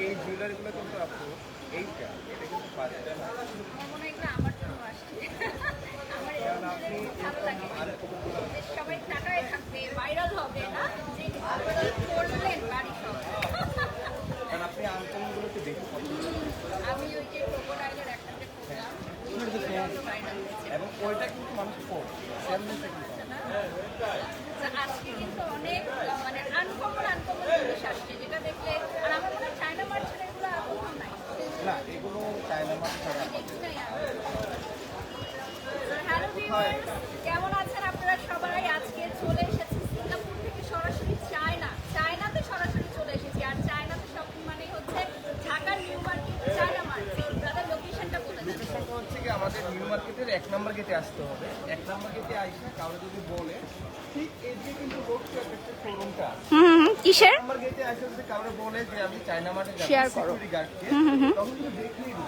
এই জুয়েলারিগুলো কিন্তু আপু এইটা এটা কিন্তু বাজেট না। মনে হয় এগুলো আমার জন্য আসছে। আমার কারণ আপনি ভালো লাগে আর যে সবাই টাকায় থাকবে, ভাইরাল হবে না যে আপনারা করলেন বাড়ি সব। কারণ আপনি আনকমনগুলো একটু বেশি পছন্দ করেন। আমি ওই যে ক্রোকোডাইলের একটা যে করলাম ওইটাও ভাইরাল হয়েছে। এবং ওইটা কিন্তু মানুষ পড়ে সেমনিটা কিন্তু তো আজকে কিন্তু অনেক মানে আনকমন আনকমন জিনিস আসছে যেটা দেখলে আর আমার মনে হয় চায়না মার্চের এগুলো আনকমন নাই না এগুলো চায়না মাছ ছাড়া দেখি নাই হ্যালো ভিউয়ার্স, কেমন আছেন আপনারা সবাই? আজকে চলে এসেছি সিঙ্গাপুর থেকে সরাসরি চায়নাতে সরাসরি চলে এসেছি। আর চায়নাতে শপিং মানে হচ্ছে ঢাকার নিউ মার্কেট চায়না মার্কেট। তাদের লোকেশনটা বলে দেন। লোকেশনটা হচ্ছে কি আমাদের নিউ মার্কেটের 1 নম্বর গেটে আসতে হবে। 1 নম্বর গেটে আইসা কাউকে যদি বলে ঠিক এই যে কিন্তু রোড ট্রাফিকের শোরুমটা কিসের? নম্বর গেটে আইসা যদি কাউকে বলে যে আমি চায়না মার্টে যাচ্ছি Share করো। সিকিউরিটি গার্ডকে তখন কিন্তু দেখিয়ে দিবে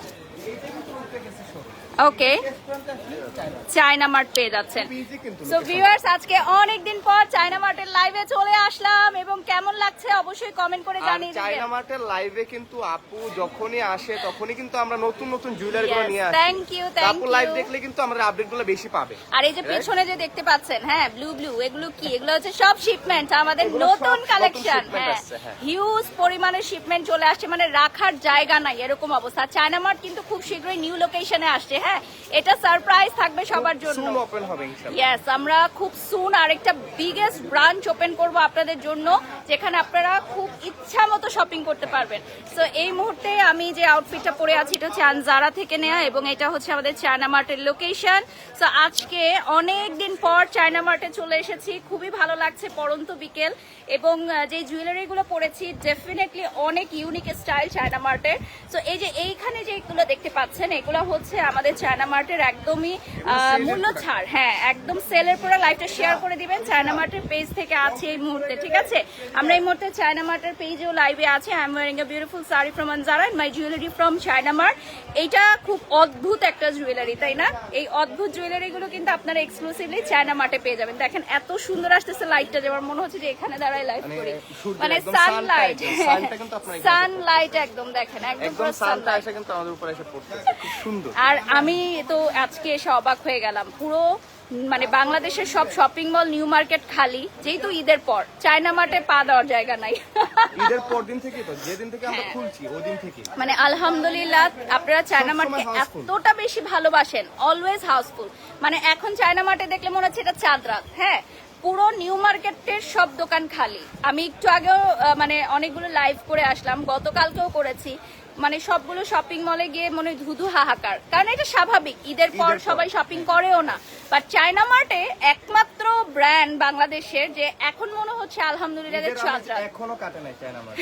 এইটা কিন্তু রোড থেকে শোরুম ওকে, রেস্টুরেন্টে আসলে চায়না চায়না মার্ট পেয়ে যাচ্ছেন। পিজি কিন্তু সো ভিউয়ার্স, আজকে অনেক দিন পর চায়না মার্টের লাইভে চলে আসলাম এবং কেমন লাগছে অবশ্যই কমেন্ট করে জানিয়ে চায়না দিবেন। মার্টের লাইভে কিন্তু আপু যখনই আসে তখনই কিন্তু আমরা নতুন নতুন জুয়েলারি গুলো নিয়ে আসি। থ্যাংক ইউ আপু লাইভ দেখলে কিন্তু আমাদের আপডেট গুলো বেশি পাবে। আর এই যে পিছনে যে দেখতে পাচ্ছেন, হ্যাঁ ব্লু ব্লু, এগুলো কি? এগুলো হচ্ছে সব শিপমেন্ট, আমাদের এগুলো নতুন সব কালেকশন। নতুন shipment হ্যাঁ, আসছে, হ্যাঁ। হিউজ পরিমাণের শিপমেন্ট চলে আসছে, মানে রাখার জায়গা নাই এরকম অবস্থা। চায়না মার্ট কিন্তু খুব শীঘ্রই নিউ লোকেশনে আসছে। হ্যাঁ, এটা সারপ্রাইজ থাকবে সবার জন্য। সুন ওপেন হবে ইনশাআল্লাহ। ইয়েস, আমরা খুব সুন আরেকটা বিগেস্ট ব্রাঞ্চ ওপেন করব আপনাদের জন্য, যেখানে আপনারা খুব ইচ্ছা মতো শপিং করতে পারবেন। সো এই মুহূর্তে আমি যে আউটফিটটা পরে আছি এটা হচ্ছে আনজারা থেকে নেওয়া এবং এটা হচ্ছে আমাদের চায়না মার্টের লোকেশন। সো আজকে অনেক দিন পর চায়না মার্টে চলে এসেছি, খুবই ভালো লাগছে। পরন্ত বিকেল এবং যে জুয়েলারিগুলো পরেছি ডেফিনেটলি অনেক ইউনিক স্টাইল চায়না মার্টের। সো এই যে এইখানে যেগুলো দেখতে পাচ্ছেন এগুলো হচ্ছে আমাদের চায়না মার্টের একদমই মূল্য ছাড়। হ্যাঁ, একদম সেলের পুরো লাইভটা শেয়ার করে দিবেন। চায়না মার্টের পেজ থেকে আছে এই মুহূর্তে, ঠিক আছে? আমরা এই মুহূর্তে চায়না মার্টের পেজেও লাইভে আছে। I am wearing a beautiful sari from Anjara and my jewellery from China Mart. এইটা খুব অদ্ভুত একটা জুয়েলারি, তাই না? এই অদ্ভুত জুয়েলারিগুলো কিন্তু আপনারা এক্সক্লুসিভলি চায়না মার্টে পেয়ে যাবেন। দেখেন এত সুন্দর আসতেছে লাইটটা, যেমন মনে হচ্ছে যে এখানে দাঁড়ায় লাইভ করি, মানে সানলাইট। সানলাইট একদম দেখেন, একদম পুরো সানটা সানলাইট। এসে কিন্তু আমাদের উপরে এসে পড়তেছে, খুব সুন্দর। আর আমি তো আজকে এসে অবাক হয়ে গেলাম, পুরো মানে বাংলাদেশের সব শপিং মল নিউ মার্কেট খালি, যেহেতু ঈদের পর চায়না মার্টে পা দেওয়ার জায়গা নাই। ঈদের পর দিন থেকে তো যেদিন থেকে আমরা খুলছি ওই দিন থেকে মানে আলহামদুলিল্লাহ আপনারা চায়না মার্টকে এতটা বেশি ভালোবাসেন, অলওয়েজ হাউসফুল। মানে এখন চায়না মার্টে দেখলে মনে হচ্ছে এটা চাঁদ রাত। হ্যাঁ, পুরো নিউ মার্কেটের সব দোকান খালি। আমি একটু আগেও মানে অনেকগুলো লাইভ করে আসলাম, গতকালকেও করেছি। মানে সবগুলো শপিং মলে গিয়ে মনে হয় ধুধু হাহাকার, কারণ এটা স্বাভাবিক, ঈদের পর সবাই শপিং করেও না। বাট চায়না মার্টে একমাত্র ব্র্যান্ড বাংলাদেশের যে এখন মনে হচ্ছে আলহামদুলিল্লাহ চাঁদ রাত। এখনো কাটে নাই চায়না মার্ট।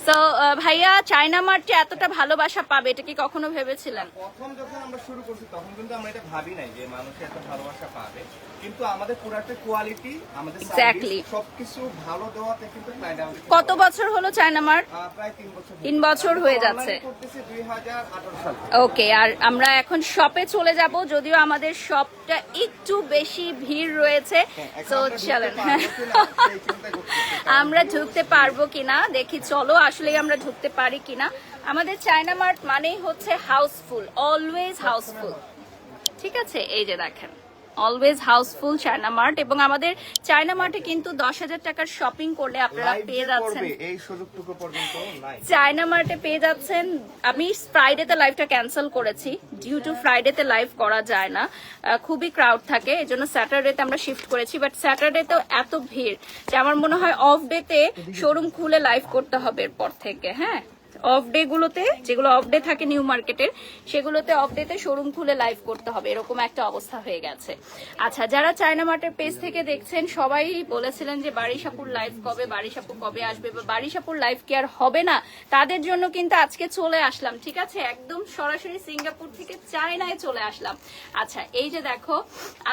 সো ভাইয়া, চায়না মার্টে এতটা ভালোবাসা পাবে এটা কি কখনো ভেবেছিলেন? প্রথম যখন আমরা শুরু করছি তখন কিন্তু আমরা এটা ভাবি নাই যে মানুষ এত ভালোবাসা পাবে, কিন্তু আমাদের প্রোডাক্টের কোয়ালিটি, আমাদের Exactly. সার্ভিস সবকিছু ভালো দেওয়াতে কিন্তু ক্লায়েন্ট আমাদের কত বছর হলো চায়না মার্ট? প্রায় 3 বছর 3 বছর হয়ে যাচ্ছে। online করতেছি 2018 সালে। ওকে, আর আমরা এখন শপে চলে যাব, যদিও আমাদের শপটা একটু বেশি ভিড় রয়েছে। সো চলেন আমরা ঢুকতে পারবো কিনা দেখি, চলো আসলেই আমরা ঢুকতে পারি কিনা। আমাদের চায়না মার্ট মানেই হচ্ছে হাউসফুল, অলওয়েজ হাউসফুল, ঠিক আছে? এই যে দেখেন, অলওয়েজ হাউসফুল চায়না মার্ট। এবং আমাদের চায়না মার্টে কিন্তু 10,000 টাকার শপিং করলে আপনারা Live পেয়ে যে যাচ্ছেন, করবে, এই সুযোগটুকু পর্যন্ত নাই। চায়না মার্টে পেয়ে যাচ্ছেন। আমি ফ্রাইডেতে লাইভটা ক্যান্সেল করেছি, ডিউ টু ফ্রাইডেতে লাইভ করা যায় না, খুবই ক্রাউড থাকে, এই জন্য স্যাটারডেতে আমরা শিফট করেছি। বাট স্যাটারডেতেও এত ভিড় যে আমার মনে হয় অফ ডেতে শোরুম খুলে লাইভ করতে হবে এরপর থেকে। হ্যাঁ, অফ ডে গুলোতে, যেগুলো অফ ডে থাকে নিউ মার্কেটের, সেগুলোতে অফ ডেতে শোরুম খুলে লাইভ করতে হবে, এরকম একটা অবস্থা হয়ে গেছে। আচ্ছা, যারা চায়না মার্টের পেজ থেকে দেখছেন সবাই বলেছিলেন যে বারিশাপুর লাইভ কবে, বারিশাপুর কবে আসবে, বা বারিশাপুর লাইভ কি আর হবে না, তাদের জন্য কিন্তু আজকে চলে আসলাম, ঠিক আছে? একদম সরাসরি সিঙ্গাপুর থেকে চায়নায় চলে আসলাম। আচ্ছা, এই যে দেখো,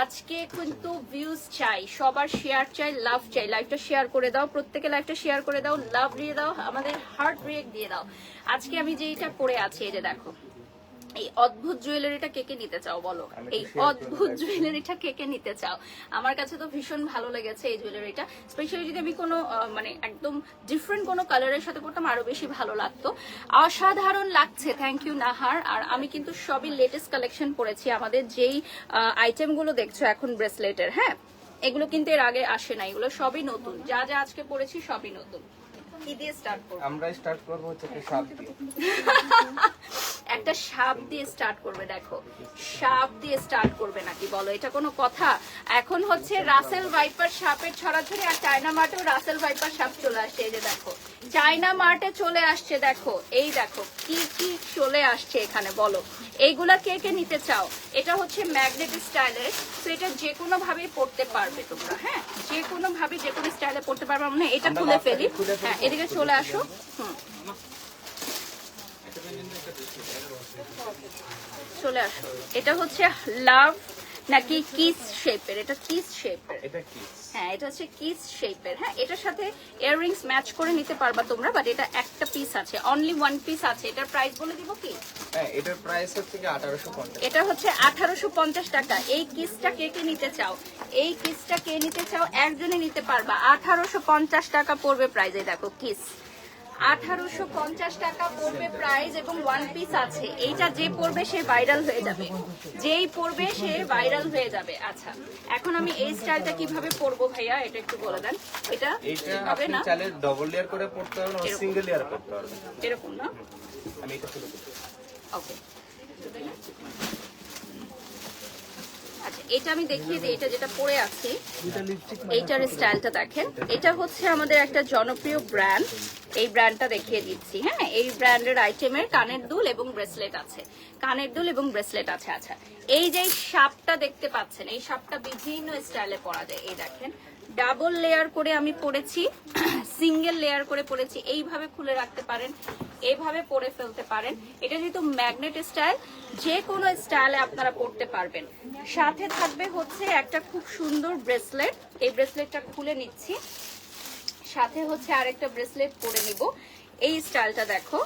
আজকে কিন্তু ভিউজ চাই, সবার শেয়ার চাই, লাভ চাই। লাইভটা শেয়ার করে দাও, প্রত্যেকে লাইভটা শেয়ার করে দাও, লাভ দিয়ে দাও, আমাদের হার্ট ব্রেক দিয়ে দাও। আজকে আমি যেটা পরে আছি এই যে দেখো, এই অদ্ভুত জুয়েলারিটা কে কে নিতে চাও বলো? আমি এই একটু share করে অদ্ভুত দেখি। জুয়েলারিটা কে কে নিতে চাও? আমার কাছে তো ভীষণ ভালো লেগেছে এই জুয়েলারিটা, স্পেশালি যদি আমি কোনো মানে একদম ডিফারেন্ট কোনো কালারের সাথে পরতাম আরো বেশি ভালো লাগতো। অসাধারণ লাগছে, থ্যাংক ইউ নাহার। আর আমি কিন্তু সবই লেটেস্ট কালেকশন পরেছি, আমাদের যেই আইটেমগুলো দেখছো এখন ব্রেসলেটের, হ্যাঁ এগুলো কিন্তু এর আগে আসে না, এগুলো সবই নতুন, যা যা আজকে পরেছি সবই নতুন। কি দিয়ে স্টার্ট করবো? আমরা স্টার্ট করবো হচ্ছে একটা সাপ দিয়ে। একটা সাপ দিয়ে স্টার্ট করবে, দেখো সাপ দিয়ে স্টার্ট করবে নাকি বলো, এটা কোনো কথা? এখন হচ্ছে রাসেল ভাইপার সাপের ছড়াছড়ি, আর চায়না মার্টেও রাসেল ভাইপার সাপ চলে আসছে। এই যে দেখো চায়না মার্টে চলে আসছে, দেখো এই দেখো কি কি চলে আসছে এখানে, বলো এইগুলা কে কে নিতে চাও? এটা হচ্ছে ম্যাগনেট স্টাইলের, তো এটা যে কোনো ভাবে পড়তে পারবে তোমরা, হ্যাঁ যে কোনো ভাবে যে কোনো স্টাইলে পড়তে পারবে। মানে এটা আমরা খুলে ফেলি, খুলে ফেলি। হ্যাঁ এদিকে চলে আসো। চলে আসো। এটা হচ্ছে লাভ নাকি কিস শেপের? এটা কিস শেপের, এটা কি? হ্যাঁ এটা হচ্ছে কিস শেপের। হ্যাঁ এটার সাথে ইয়াররিংস ম্যাচ করে নিতে পারবা তোমরা, বাট এটা একটা পিস আছে, অনলি ওয়ান পিস আছে। এটার প্রাইস বলে দিব কি? হ্যাঁ, এটার প্রাইস হচ্ছে কি 1850। এটা হচ্ছে 1850 টাকা। এই কিসটা কে কে নিতে চাও? এই কিসটা কে নিতে চাও? একজনে নিতে পারবা, 1850 টাকা পড়বে প্রাইস। এই দেখো কিস 1850 টাকা পড়বে প্রাইস, এবং ওয়ান পিস আছে। এইটা যে পড়বে সে ভাইরাল হয়ে যাবে, যেই পড়বে সে ভাইরাল হয়ে যাবে। আচ্ছা এখন আমি এই স্টাইলটা কিভাবে পরবো ভাইয়া এটা একটু বলে দেন। এটা এইটা হবে আপনি না চাইলে ডবল লেয়ার করে পড়তে পারবেন আর এরকম। সিঙ্গেল লেয়ার করতে পারবেন। এরকম না? আমি এটা শুরু করছি। ওকে আচ্ছা এটা আমি দেখিয়ে দিই, এটা যেটা পরে আছি এইটার স্টাইলটা দেখেন। এটা হচ্ছে আমাদের একটা জনপ্রিয় ব্র্যান্ড, এই ব্র্যান্ডটা দেখিয়ে দিচ্ছি। হ্যাঁ এই ব্র্যান্ডের আইটেমের কানের দুল এবং ব্রেসলেট আছে, কানের দুল এবং ব্রেসলেট আছে। আচ্ছা এই যে সাপটা দেখতে পাচ্ছেন, এই সাপটা বিভিন্ন স্টাইলে পরা যায়। এই দেখেন ডাবল লেয়ার করে আমি পরেছি, সিঙ্গেল লেয়ার করে পরেছি, এইভাবে খুলে রাখতে পারেন, এইভাবে পরে ফেলতে পারেন। এটা যেহেতু ম্যাগনেট স্টাইল, যে কোনো স্টাইলে আপনারা পরতে পারবেন। সাথে থাকবে হচ্ছে একটা খুব সুন্দর ব্রেসলেট, এই ব্রেসলেটটা খুলে নিচ্ছি, সাথে হচ্ছে আরেকটা ব্রেসলেট পরে নিব। এই স্টাইলটা দেখো,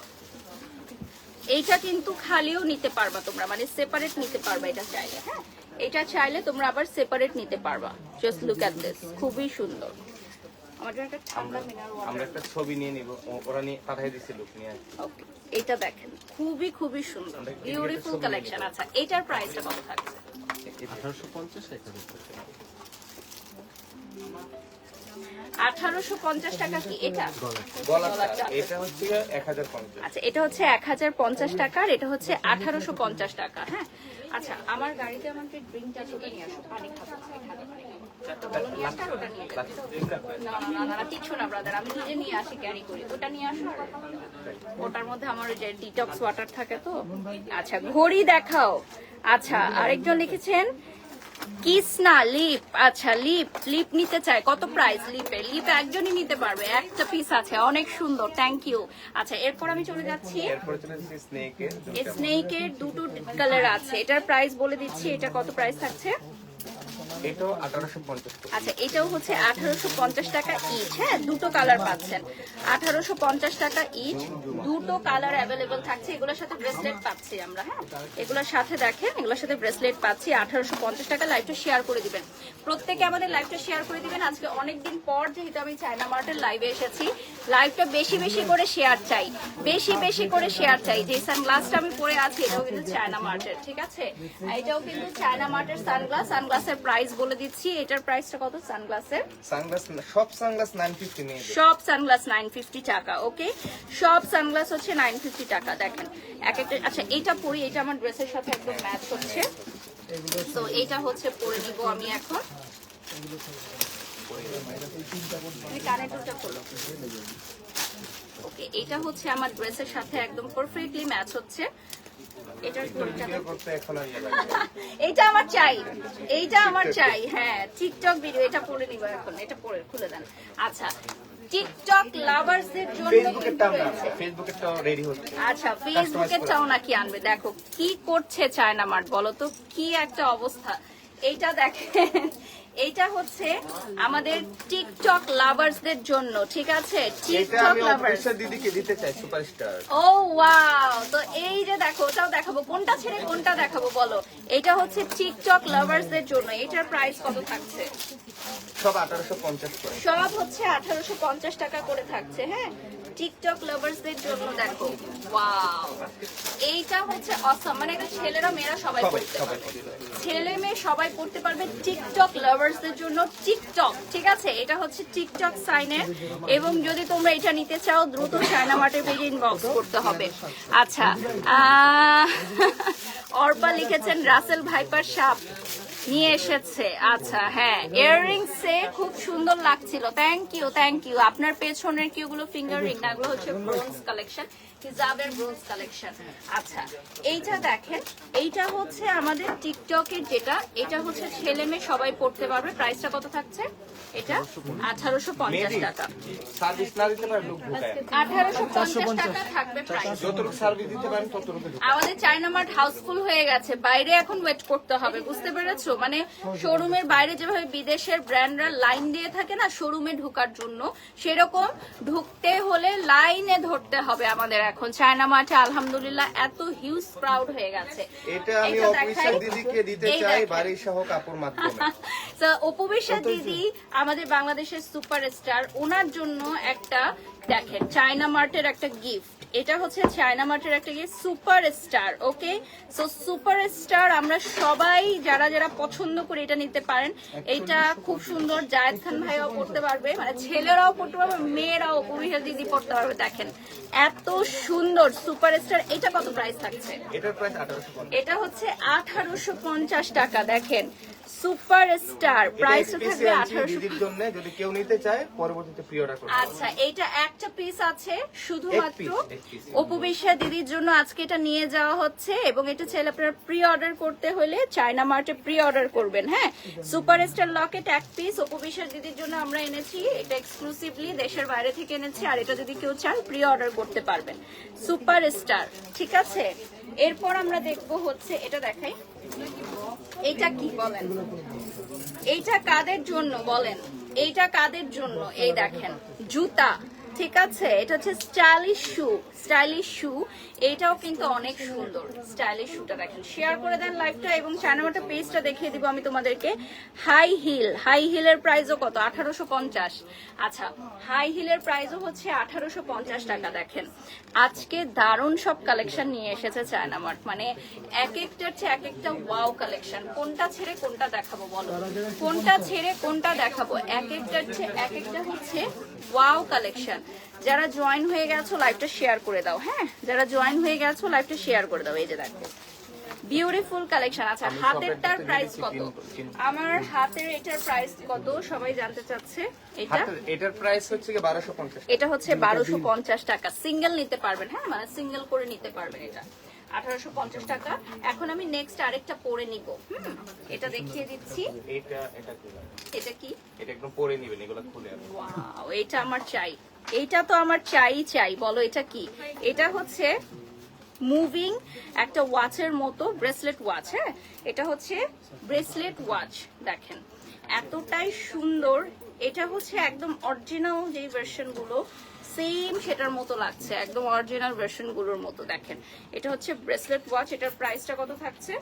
এইটা কিন্তু খালিও নিতে পারবা তোমরা, মানে সেপারেট নিতে পারবা এটা চাইলে। হ্যাঁ এটা চাইলে তোমরা আবার সেপারেট নিতে পারবা। জাস্ট লুক এট দিস, খুবই সুন্দর। আমার জন্য একটা ঠান্ডা মিনারেল আমরা ওয়াটার। একটা ছবি নিয়ে নিব, ওরা নিয়ে পাঠিয়ে দিচ্ছে লোক নিয়ে। ওকে এটা দেখেন খুবই খুবই সুন্দর, বিউটিফুল কালেকশন। আচ্ছা এটার প্রাইসটা কত থাকছে? 1850 1850 টাকা। কি এটা? গলাটা এটা হচ্ছে 1050। আচ্ছা এটা হচ্ছে 1050 টাকা, আর এটা হচ্ছে 1850 টাকা। হ্যাঁ আচ্ছা আমার গাড়িতে আমাকে ড্রিঙ্কটা ওটা নিয়ে আসো, পানি খাবো, খাবো পানি খাবো। একটা বলো নিয়ে আসো, আর ওটা নিয়ে যাবে। না না না না কিচ্ছু না ব্রাদার, আমি নিজে নিয়ে আসি, ক্যারি করি। ওটা নিয়ে আসো, আর ওটার মধ্যে আমার ওই যে ডিটক্স ওয়াটার থাকে তো। আচ্ছা ঘড়ি দেখাও। আচ্ছা আরেকজন লিখেছেন কিস না লিপ। আচ্ছা লিপ, লিপ নিতে চাই, কত প্রাইস লিপে? লিপ একজনই নিতে পারবে, একটা পিস আছে, অনেক সুন্দর, থ্যাংক ইউ। আচ্ছা এরপর আমি চলে যাচ্ছি, এরপর চলে যাচ্ছে স্নেকের। স্নেকের দুটো কালার আছে, এটার প্রাইস বলে দিচ্ছি। এটা কত প্রাইস থাকছে? এটাও 1850 টাকা। আচ্ছা এটাও হচ্ছে 1850 টাকা ইচ। হ্যাঁ দুটো কালার পাচ্ছেন, 1850 টাকা ইচ, দুটো কালার অ্যাভেলেবল থাকছে। এগুলোর সাথে ব্রেসলেট পাচ্ছি আমরা। হ্যাঁ এগুলোর সাথে দেখেন, এগুলোর সাথে ব্রেসলেট পাচ্ছি। 1850 টাকা। লাইভটা শেয়ার করে দিবেন, প্রত্যেকে আমাদের লাইভটা শেয়ার করে দিবেন। আজকে অনেকদিন পর যেহেতু আমি চায়না মার্টের লাইভে এসেছি, লাইভটা বেশি বেশি করে শেয়ার চাই, বেশি বেশি করে শেয়ার চাই। যে সানগ্লাসটা আমি পরে আছি এটাও কিন্তু চায়না মার্টের, ঠিক আছে? এটাও কিন্তু চায়না মার্টের সানগ্লাস। সানগ্লাসের প্রাইস বলে দিচ্ছি, এটার প্রাইসটা কত সানগ্লাসের? সানগ্লাস সব সানগ্লাস 950 নিয়ে যাবে। সব সানগ্লাস 950 টাকা। ওকে সব সানগ্লাস হচ্ছে 950 টাকা। দেখেন এক একটা। আচ্ছা এটা পরি, এটা আমার ড্রেসের সাথে একদম ম্যাচ হচ্ছে, তো এটা হচ্ছে পরে নিব আমি এখন। তুমি কানের দুলটা খোলো। ওকে এটা হচ্ছে আমার ড্রেসের সাথে একদম পারফেক্টলি ম্যাচ হচ্ছে। এটার ঘড়িটা ভিডিও করতে এখন আর ইয়ে লাগে না। এইটা আমার চাই, এইটা আমার চাই। হ্যাঁ টিকটক ভিডিও, এটা পরে নিব এখন, এটা পরে খুলে দেন। আচ্ছা টিকটক লাভার্সদের জন্য ফেসবুকেরটাও না, ফেসবুকেরটাও রেডি হচ্ছে। আচ্ছা ফেসবুকেরটাও নাকি আনবে? দেখো কি করছে চায়না মার্ট, বলো তো কি একটা অবস্থা। এইটা দেখেন, এইটা হচ্ছে আমাদের টিকটক লাভার্সদের জন্য, ঠিক আছে? এটা টিকটক আমি লাভার্স। অফিসার দিদিকে দিতে চাই, সুপারস্টার। ও ওয়াও, তো এই যে দেখো, ওটাও দেখাবো, কোনটা ছেড়ে কোনটা দেখাবো বলো? এটা হচ্ছে টিকটক লাভার্সদের জন্য। এটার প্রাইস কত থাকছে? সব 1850 করে। সব হচ্ছে 1850 টাকা করে থাকছে। হ্যাঁ, টিকটক লাভার্সদের জন্য দেখো, ওয়াও, এইটা হচ্ছে অসম, মানে এটা ছেলেরা মেয়েরা সবাই পড়তে পারবে, ছেলে মেয়ে সবাই পড়তে পারবে। টিকটক লাভার্সদের জন্য টিকটক, ঠিক আছে? এটা হচ্ছে টিকটক সাইনের, এবং যদি তোমরা এটা নিতে চাও দ্রুত চায়না মার্টের পেজে ইনবক্স করতে হবে। আচ্ছা, অর্পা লিখেছেন রাসেল ভাইপার সাপ নিয়ে এসেছে। আচ্ছা, হ্যাঁ, ইয়াররিংসে খুব সুন্দর লাগছিল। Thank you, thank you. আপনার পেছনের কি ওগুলো ফিঙ্গার রিং না, এগুলো হচ্ছে ব্রোঞ্জ কালেকশন, হিজাবের ব্রোঞ্জ কালেকশন। আচ্ছা, এইটা দেখেন, এইটা হচ্ছে আমাদের টিকটকের যেটা, এটা হচ্ছে ছেলে মেয়ে সবাই পড়তে পারবে। প্রাইসটা কত থাকছে? এটা 1850 টাকা। সার্ভিস না দিতে পারেন লোক ঢুকায়। 1850 টাকা থাকবে প্রাইস। যতটুকু সার্ভিস দিতে পারেন ততটুকু ঢুকায়। আমাদের চায়না মার্ট হাউসফুল হয়ে গেছে, বাইরে এখন ওয়েট করতে হবে, বুঝতে পেরেছো? মানে শোরুমের বাইরে যেভাবে বিদেশের ব্র্যান্ডরা লাইন দিয়ে থাকে না শোরুমে ঢোকার জন্য, সেরকম ঢুকতে হলে লাইনে ধরতে হবে আমাদের এখন চায়না মার্টে। আলহামদুলিল্লাহ এত হিউজ ক্রাউড হয়ে গেছে। এটা আমি এটা অফিসার দেখাই। দিদিকে দিতে এই চাই দেখেন। বাড়ির সহ কাপড় মাধ্যমে। তো অপবিশ্বাস দিদি আমাদের বাংলাদেশের সুপারস্টার, ওনার জন্য একটা দেখেন চায়না মার্টের একটা গিফট। এটা হচ্ছে চায়না মার্টের একটা গিফট, সুপারস্টার। ওকে, সো সুপারস্টার আমরা সবাই যারা যারা পছন্দ করে এটা নিতে পারেন। এটা খুব সুন্দর, জায়েদ খান ভাইও পড়তে পারবে, মানে ছেলেরাও পড়তে পারবে, মেয়েরাও, অপবিশ্বাস দিদি পড়তে পারবে। দেখেন এত সুন্দর সুপারস্টার। এটা কত প্রাইস থাকছে? এটার প্রাইস 1850। এটা হচ্ছে 1850 টাকা। দেখেন সুপারস্টার, প্রাইস থাকবে 1800। দিদির জন্য যদি কেউ নিতে চায় পরবর্তীতে প্রি অর্ডার করতে আচ্ছা, এইটা একটা পিস আছে শুধুমাত্র এক piece। অপবিশ্বাস দিদির জন্য আজকে এটা নিয়ে যাওয়া হচ্ছে, এবং এটা ছেলে আপনারা প্রি অর্ডার করতে হলে চায়না মার্টে প্রি অর্ডার করবেন। হ্যাঁ, সুপারস্টার লকেট এক পিস অপবিশ্বাস দিদির জন্য আমরা এনেছি, এটা এক্সক্লুসিভলি দেশের বাইরে থেকে এনেছি। আর এটা যদি কেউ চান প্রি অর্ডার করতে পারবেন, সুপারস্টার, ঠিক আছে? এরপর আমরা দেখবো হচ্ছে, এটা দেখাই, এটা কি বলেন, এইটা কাদের জন্য বলেন, এইটা কাদের জন্য? এই দেখেন জুতা, ঠিক আছে? এটা হচ্ছে স্টাইলিশ শু, স্টাইলিশ শু। এইটাও কিন্তু অনেক সুন্দর স্টাইলিশ শুটা। দেখেন, শেয়ার করে দেন লাইভটা, এবং চ্যানেলটা পেজটা দেখিয়ে দিব আমি তোমাদেরকে। হাই হিল, হাই হিলের প্রাইসও কত? 1850। আচ্ছা, হাই হিলের প্রাইসও হচ্ছে 1850 টাকা। দেখেন আজকে দারুণ সব কালেকশন নিয়ে এসেছে চায়না মার্ট, মানে এক একটার চেয়ে এক একটা ওয়াও কালেকশন। কোনটা ছেড়ে কোনটা দেখাবো বলো? কোনটা ছেড়ে কোনটা দেখাবো? এক একটার চেয়ে এক একটা হচ্ছে ওয়াও কালেকশন। যারা জয়েন হয়ে গেছো লাইভটা শেয়ার করে দাও। হ্যাঁ, যারা জয়েন হয়ে গেছো লাইভটা শেয়ার করে দাও। এই যে দেখো বিউটিফুল কালেকশন। আচ্ছা, হাতেরটার প্রাইস কত? আমার হাতের এটার প্রাইস কত সবাই জানতে চাচ্ছে। এটা এটার প্রাইস হচ্ছে কি 1250। এটা হচ্ছে 1250 টাকা। সিঙ্গেল নিতে পারবেন, হ্যাঁ, মানে সিঙ্গেল করে নিতে পারবেন। এটা 1850 টাকা। এখন আমি নেক্সট আরেকটা পরে নিব। এটা দেখিয়ে দিচ্ছি। এটা কি? এটা একদম পরে নিবেন, এগুলো খুলে আর ওয়াও, এটা আমার চাই, এইটা তো আমার চাই। বলো এটা কি? এটা হচ্ছে মুভিং একটা ওয়াচের মতো, ব্রেসলেট ওয়াচ। হ্যাঁ, এটা হচ্ছে ব্রেসলেট ওয়াচ। দেখেন এতটাই সুন্দর। এটা হচ্ছে একদম অরিজিনাল যে ভার্সন গুলো সেম সেটার মতো লাগছে, একদম অরিজিনাল ভার্সন গুলোর মতো। দেখেন এটা হচ্ছে ব্রেসলেট ওয়াচ। এটার প্রাইসটা কত থাকছে?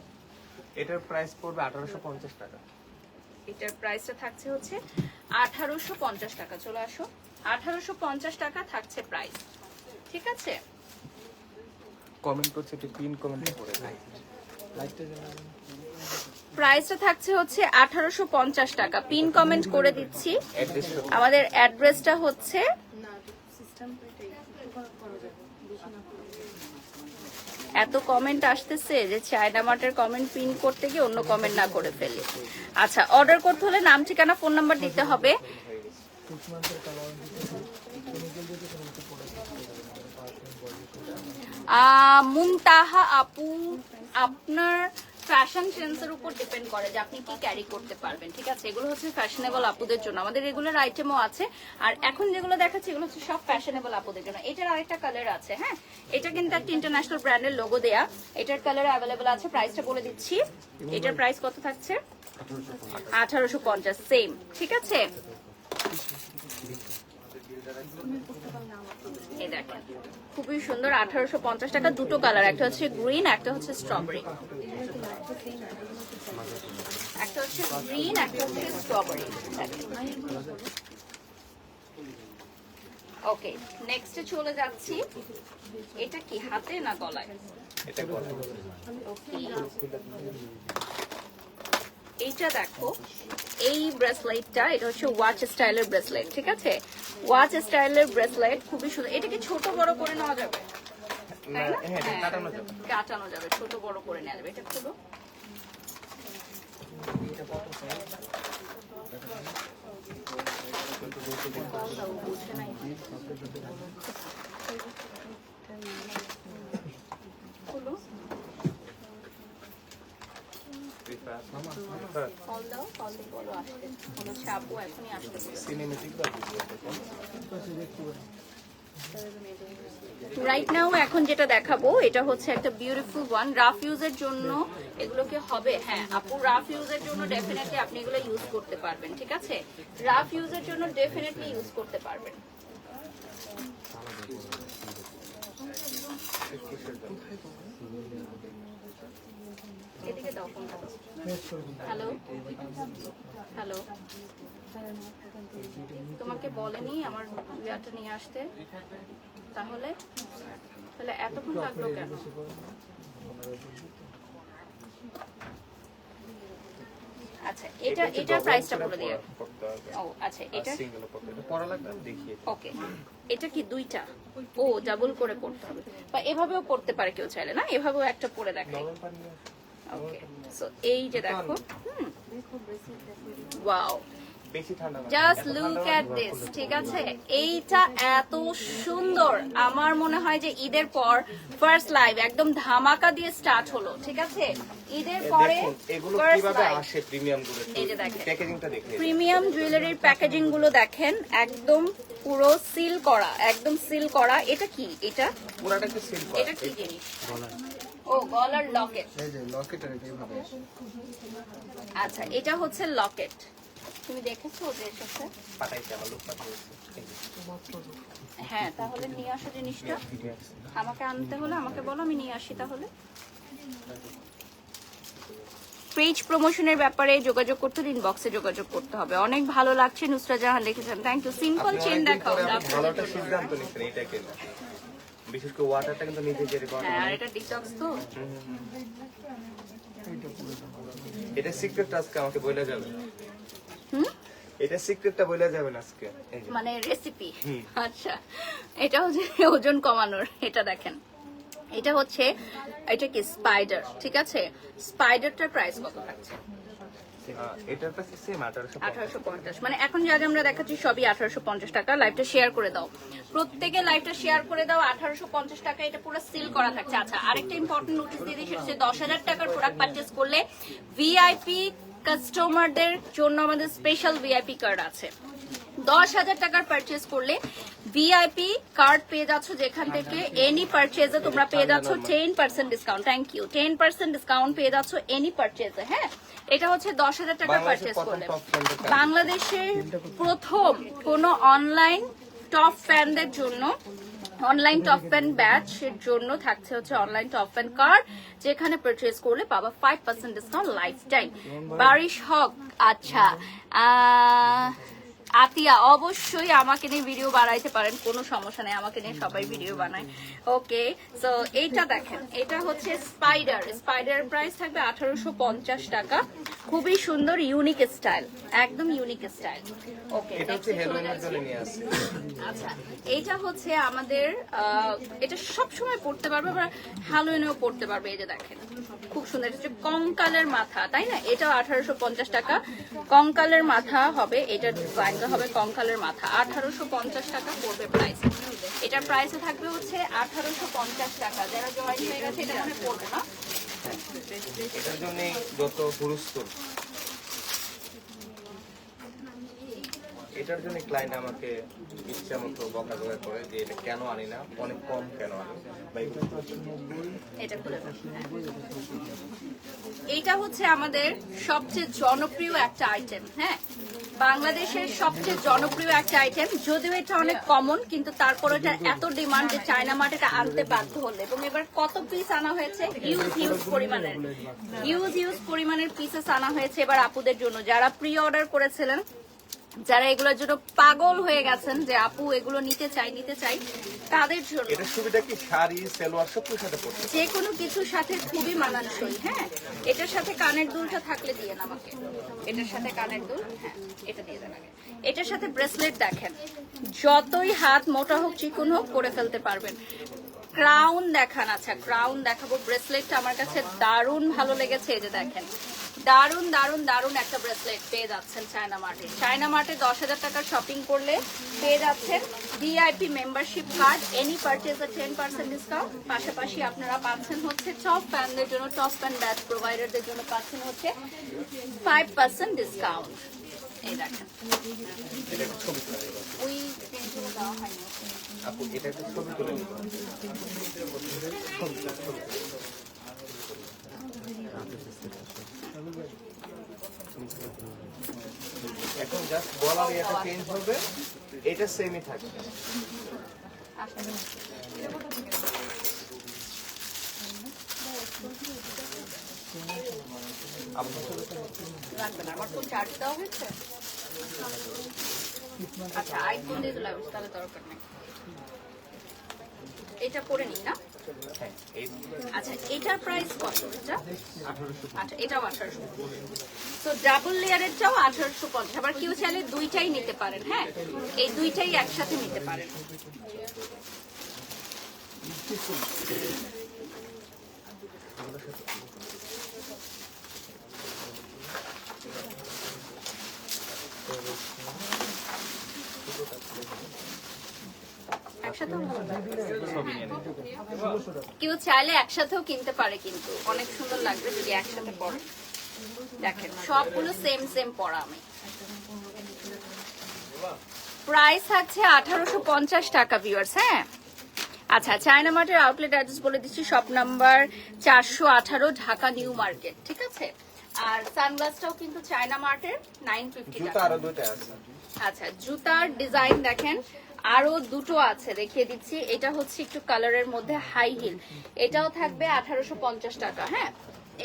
এটার প্রাইস পড়বে 1850 টাকা। এটার প্রাইসটা থাকছে হচ্ছে 1850 টাকা। চলে আসো, 1850 টাকা থাকছে প্রাইস, ঠিক আছে? কমেন্ট করছে, একটু পিন কমেন্ট করে দেন। প্রাইসটা থাকছে হচ্ছে 1850 টাকা। পিন কমেন্ট করে দিচ্ছি। আমাদের অ্যাড্রেসটা হচ্ছে এত কমেন্ট আসতেছে যে চায়না মার্টের কমেন্ট পিন করতে গিয়ে অন্য কমেন্ট না করে ফেলি। আচ্ছা, অর্ডার করতে হলে নাম, ঠিকানা, ফোন নাম্বার দিতে হবে। মুনতাহা আপু, আপনার ফ্যাশন সেন্সের উপর ডিপেন্ড করে যে আপনি কি ক্যারি করতে পারবেন, ঠিক আছে? এগুলো হচ্ছে ফ্যাশনেবল আপুদের জন্য। আমাদের রেগুলার আইটেমও আছে, আর এখন যেগুলো দেখাচ্ছি এগুলো হচ্ছে সব ফ্যাশনেবল আপুদের জন্য। এটার আরেকটা কালার আছে। হ্যাঁ, এটা কিন্তু একটা ইন্টারন্যাশনাল ব্র্যান্ডের লোগো দেয়া। এটার কালার অ্যাভেলেবল আছে। প্রাইসটা বলে দিচ্ছি। এটার প্রাইস কত থাকছে? 1850 সেম, ঠিক আছে। এই দেখেন খুবই সুন্দর, 1850 টাকা, দুটো কালার, একটা হচ্ছে গ্রিন, একটা হচ্ছে স্ট্রবেরি, একটা হচ্ছে গ্রিন, একটা হচ্ছে স্ট্রবেরি। ওকে, নেক্সটে চলে যাচ্ছি। এটা কি হাতে না গলায়? এটা বলো। ওকে, এইটা দেখো, এই ব্রেসলেটটা, এটা হচ্ছে ওয়াচ স্টাইলের ব্রেসলেট, ঠিক আছে, ওয়াচ স্টাইলের ব্রেসলেট, খুবই সুন্দর। এটা কি ছোট বড় করে নেওয়া যাবে? তাই না? হ্যাঁ, এটা কাটানো যাবে। কাটানো যাবে, ছোট বড় করে নেওয়া যাবে। এটা খুলো। বুঝে নাই। খুলো। কল দাও, কল দিয়ে বলো আসতে। মনে হচ্ছে আপু এখনই আসতে বলে। সিনেমেটিক রাইট নাও এখন যেটা দেখাবো এটা হচ্ছে একটা বিউটিফুল ওয়ান, রাফ ইউজের জন্য এগুলোকে হবে। হ্যাঁ আপু, রাফ ইউজের জন্য ডেফিনেটলি আপনি এগুলো ইউজ করতে পারবেন, ঠিক আছে, রাফ ইউজের জন্য ডেফিনেটলি ইউজ করতে পারবেন। এদিকে দাও ফোনটা। হ্যালো হ্যালো, তোমাকে বলেনি আমার ইয়াটা নিয়ে আসতে? তাহলে তাহলে এতক্ষণ লাগলো কেন? আচ্ছা, এটার প্রাইসটা বলে দিও। ও আচ্ছা, এটা সিঙ্গেল পকেট এটা পড়া লাগবে, আমি দেখিয়ে দিই। ওকে, এটা কি দুইটা? ও ডাবল করে পড়তে হবে, বা এভাবেও পড়তে পারে কেউ চাইলে, না এভাবেও একটা পরে দেখাই। ওকে, সো এই যে দেখো, ওয়াও, বেশি ঠান্ডা না। জাস্ট লুক এট দিস, ঠিক আছে, এইটা এত সুন্দর। আমার মনে হয় যে ঈদের পর ফার্স্ট লাইভ একদম ধামাকা দিয়ে স্টার্ট হলো, ঠিক আছে, ঈদের পরে দেখুন এগুলো ফার্স্ট কিভাবে লাইভ। আসে প্রিমিয়াম গুলো, এই যে দেখেন প্যাকেজিংটা দেখে। প্রিমিয়াম জুয়েলারির প্যাকেজিং গুলো দেখেন, একদম পুরো সিল করা, একদম সিল করা। এটা কি? এটা পুরাটা কি সিল করা? এটা কি জিনিস? ও গলার লকেট। এই যে লকেটের এইভাবে আচ্ছা, এটা হচ্ছে লকেট। তুমি দেখেছো যে এসেছে? পাঠাইছে, আমার লোক পাঠিয়েছে। এই যে হ্যাঁ, তাহলে নিয়ে আসো জিনিসটা। ভিডিও আছে। আমাকে আনতে হলে আমাকে বলো, আমি নিয়ে আসি। তাহলে পেজ প্রমোশনের ব্যাপারে যোগাযোগ করতে হলে ইনবক্সে যোগাযোগ করতে হবে। অনেক ভালো লাগছে, নুসরাত জাহান লিখেছেন, থ্যাংক ইউ। সিম্পল আপনি চেন অনেকদিন দেখাও। পরে আপনি ভালো একটা সিদ্ধান্ত নিচ্ছেন, এটা কেন? বিশেষ করে ওয়াটারটা কিন্তু নিজে জেরে করা। হ্যাঁ, আর এটা ডিটক্স তো। এটা সিক্রেটটা আজকে আমাকে বলে যাবে। হুম, এটা সিক্রেটটা বলে যাবেন আজকে। এই যে মানে রেসিপি। আচ্ছা, এটা হচ্ছে ওজন কমানোর। এটা দেখেন, এটা হচ্ছে, এটা কি স্পাইডার, ঠিক আছে, স্পাইডারটার প্রাইস কত থাকছে? এটার কাছে সেম 1850। মানে এখন যা যা আমরা দেখাচ্ছি সবই 1850 টাকা। লাইভটা শেয়ার করে দাও, প্রত্যেকে লাইভটা শেয়ার করে দাও। 1850 টাকা, এটা পুরো সিল করা থাকছে। আচ্ছা, আরেকটা ইম্পর্টেন্ট নোটিস দিয়ে দিই, সেটা হচ্ছে 10,000 টাকার প্রোডাক্ট পারচেজ করলে ভিআইপি কাস্টমারদের জন্য আমাদের স্পেশাল ভিআইপি কার্ড আছে। 10,000 টাকার পারচেজ করলে ভিআইপি কার্ড পেয়ে যাচ্ছ, যেখান থেকে এনি পারচেজে তোমরা পেয়ে যাচ্ছ 10% ডিসকাউন্ট। থ্যাংক ইউ, 10% ডিসকাউন্ট পেয়ে যাচ্ছ এনি পারচেজে। হ্যাঁ, এটা হচ্ছে 10,000 টাকার পারচেজ করলে। বাংলাদেশের প্রথম কোন অনলাইন টপ ফ্যানদের জন্য, অনলাইন টপ ফ্যান ব্যাচের জন্য থাকছে হচ্ছে অনলাইন টপ ফ্যান কার্ড, যেখানে পারচেজ করলে পাবা 5% ডিসকাউন্ট লাইফ টাইম। বারিশ হক, আচ্ছা, আতিয়া অবশ্যই আমাকে নিয়ে ভিডিও বানাইতে পারেন, কোনো সমস্যা নেই, আমাকে নিয়ে সবাই ভিডিও বানায়। ওকে, সো এইটা দেখেন, এটা হচ্ছে স্পাইডার। স্পাইডারের প্রাইস থাকবে 1850 টাকা। খুবই সুন্দর, ইউনিক স্টাইল, একদম ইউনিক স্টাইল। ওকে, এটা হচ্ছে হেলোইনের জন্য নিয়ে আসছে। আচ্ছা, এইটা হচ্ছে আমাদের, এটা সব সময় পড়তে পারবে, আবার হ্যালোইনেও পড়তে পারবে। এই যে দেখেন, খুব সুন্দর, এটা হচ্ছে কঙ্কালের মাথা, তাই না? এটাও 1850 টাকা। কঙ্কালের মাথা হবে, এটা ডিজাইনটা হবে কঙ্কালের মাথা। 1850 টাকা পড়বে প্রাইস। এটার প্রাইসে থাকবে হচ্ছে 1850 টাকা। যারা জয়েন হয়ে গেছে এটা মনে পড়বে না। এটার জন্য যত হুরুস্তুল, এটার জন্য ক্লায়েন্ট আমাকে ইচ্ছা মতো বকাঝকা করে যে এটা কেন আনি না, অনেক কম কেন আনি। ভাই এটা খুলে দাও। এইটা হচ্ছে আমাদের সবচেয়ে জনপ্রিয় একটা আইটেম, হ্যাঁ, বাংলাদেশের সবচেয়ে জনপ্রিয় একটা আইটেম। যদিও এটা অনেক কমন, কিন্তু তারপরে এটা এত ডিমান্ড যে চায়না মার্ট এটা আনতে বাধ্য হলো। এবং এবার কত পিস আনা হয়েছে, হিউজ পরিমাণের পিসেস আনা হয়েছে এবার আপুদের জন্য, যারা প্রি অর্ডার করেছিলেন, যারা এগুলোর জন্য পাগল হয়ে গেছেন যে আপু এগুলো নিতে চাই তাদের জন্য। এটা সুবিধা কি শাড়ি সালোয়ার সবকিছুর সাথে পড়তে, যে কোনো কিছুর সাথে খুবই মানানসই। হ্যাঁ, এটার সাথে কানের দুলটা থাকলে দিয়ে আমাকে, এটার সাথে কানের দুল, হ্যাঁ এটা দিয়ে দেন আগে। এটার সাথে ব্রেসলেট দেখেন, যতই হাত মোটা হোক চিকন হোক করে ফেলতে পারবেন। ক্রাউন দেখান, আচ্ছা ক্রাউন দেখাবো। ব্রেসলেটটা আমার কাছে দারুণ ভালো লেগেছে, এই যে দেখেন দারুণ একটা ব্রেসলেট পেয়ে যাচ্ছেন চায়না মার্টে। চায়না মার্টে 10,000 টাকার শপিং করলে পেয়ে যাচ্ছেন ভিআইপি মেম্বারশিপ কার্ড, এনি পারচেজে 10% ডিসকাউন্ট। পাশাপাশি আপনারা পাচ্ছেন হচ্ছে টপ ফ্যানদের জন্য, টপ ফ্যান ব্যাচ প্রোভাইডারদের জন্য পাচ্ছেন হচ্ছে 5% ডিসকাউন্ট। এই দেখেন, এটা একটু ছবি তুলে নিব ওই পেন্সিল দেওয়া হয়নি। আপু, এটা একটু ছবি তুলে নিব। এখন জাস্ট গলার এটা চেঞ্জ হবে, এটা সেমই থাকবে। লাগবে না, আমার তো চার্জ দেওয়া হয়েছে। আচ্ছা আইফোন দিয়ে দিলাম, তাহলে দরকার নেই। এটা পরে নিই না? হ্যাঁ, আচ্ছা এটার প্রাইস কত? এটা 1800। আচ্ছা এটাও 1800। তো ডাবল লেয়ারেরটাও 1850। আবার কেউ চাইলে দুইটাই নিতে পারেন, হ্যাঁ এই দুইটাই একসাথে নিতে পারেন। একসাথেও ভালো লাগবে। কেউ চাইলে একসাথেও কিনতে পারে, কিন্তু অনেক সুন্দর লাগবে যদি একসাথে পরে। দেখেন সবগুলো সেম পরা। আমি প্রাইস থাকছে 1850 টাকা ভিউয়ার্স। হ্যাঁ আচ্ছা, চায়না মার্টের আউটলেট অ্যাড্রেস বলে দিচ্ছি, shop number 418, Dhaka new market, ঠিক আছে। আর সানগ্লাসটাও কিন্তু চায়না মার্টের 950 জুতা টাকা। আরো দুটো আছে। আচ্ছা জুতার ডিজাইন দেখেন, আরো দুটো আছে দেখিয়ে দিচ্ছি। এটা হচ্ছে একটু কালারের মধ্যে হাই হিল, এটাও থাকবে 1850 টাকা। হ্যাঁ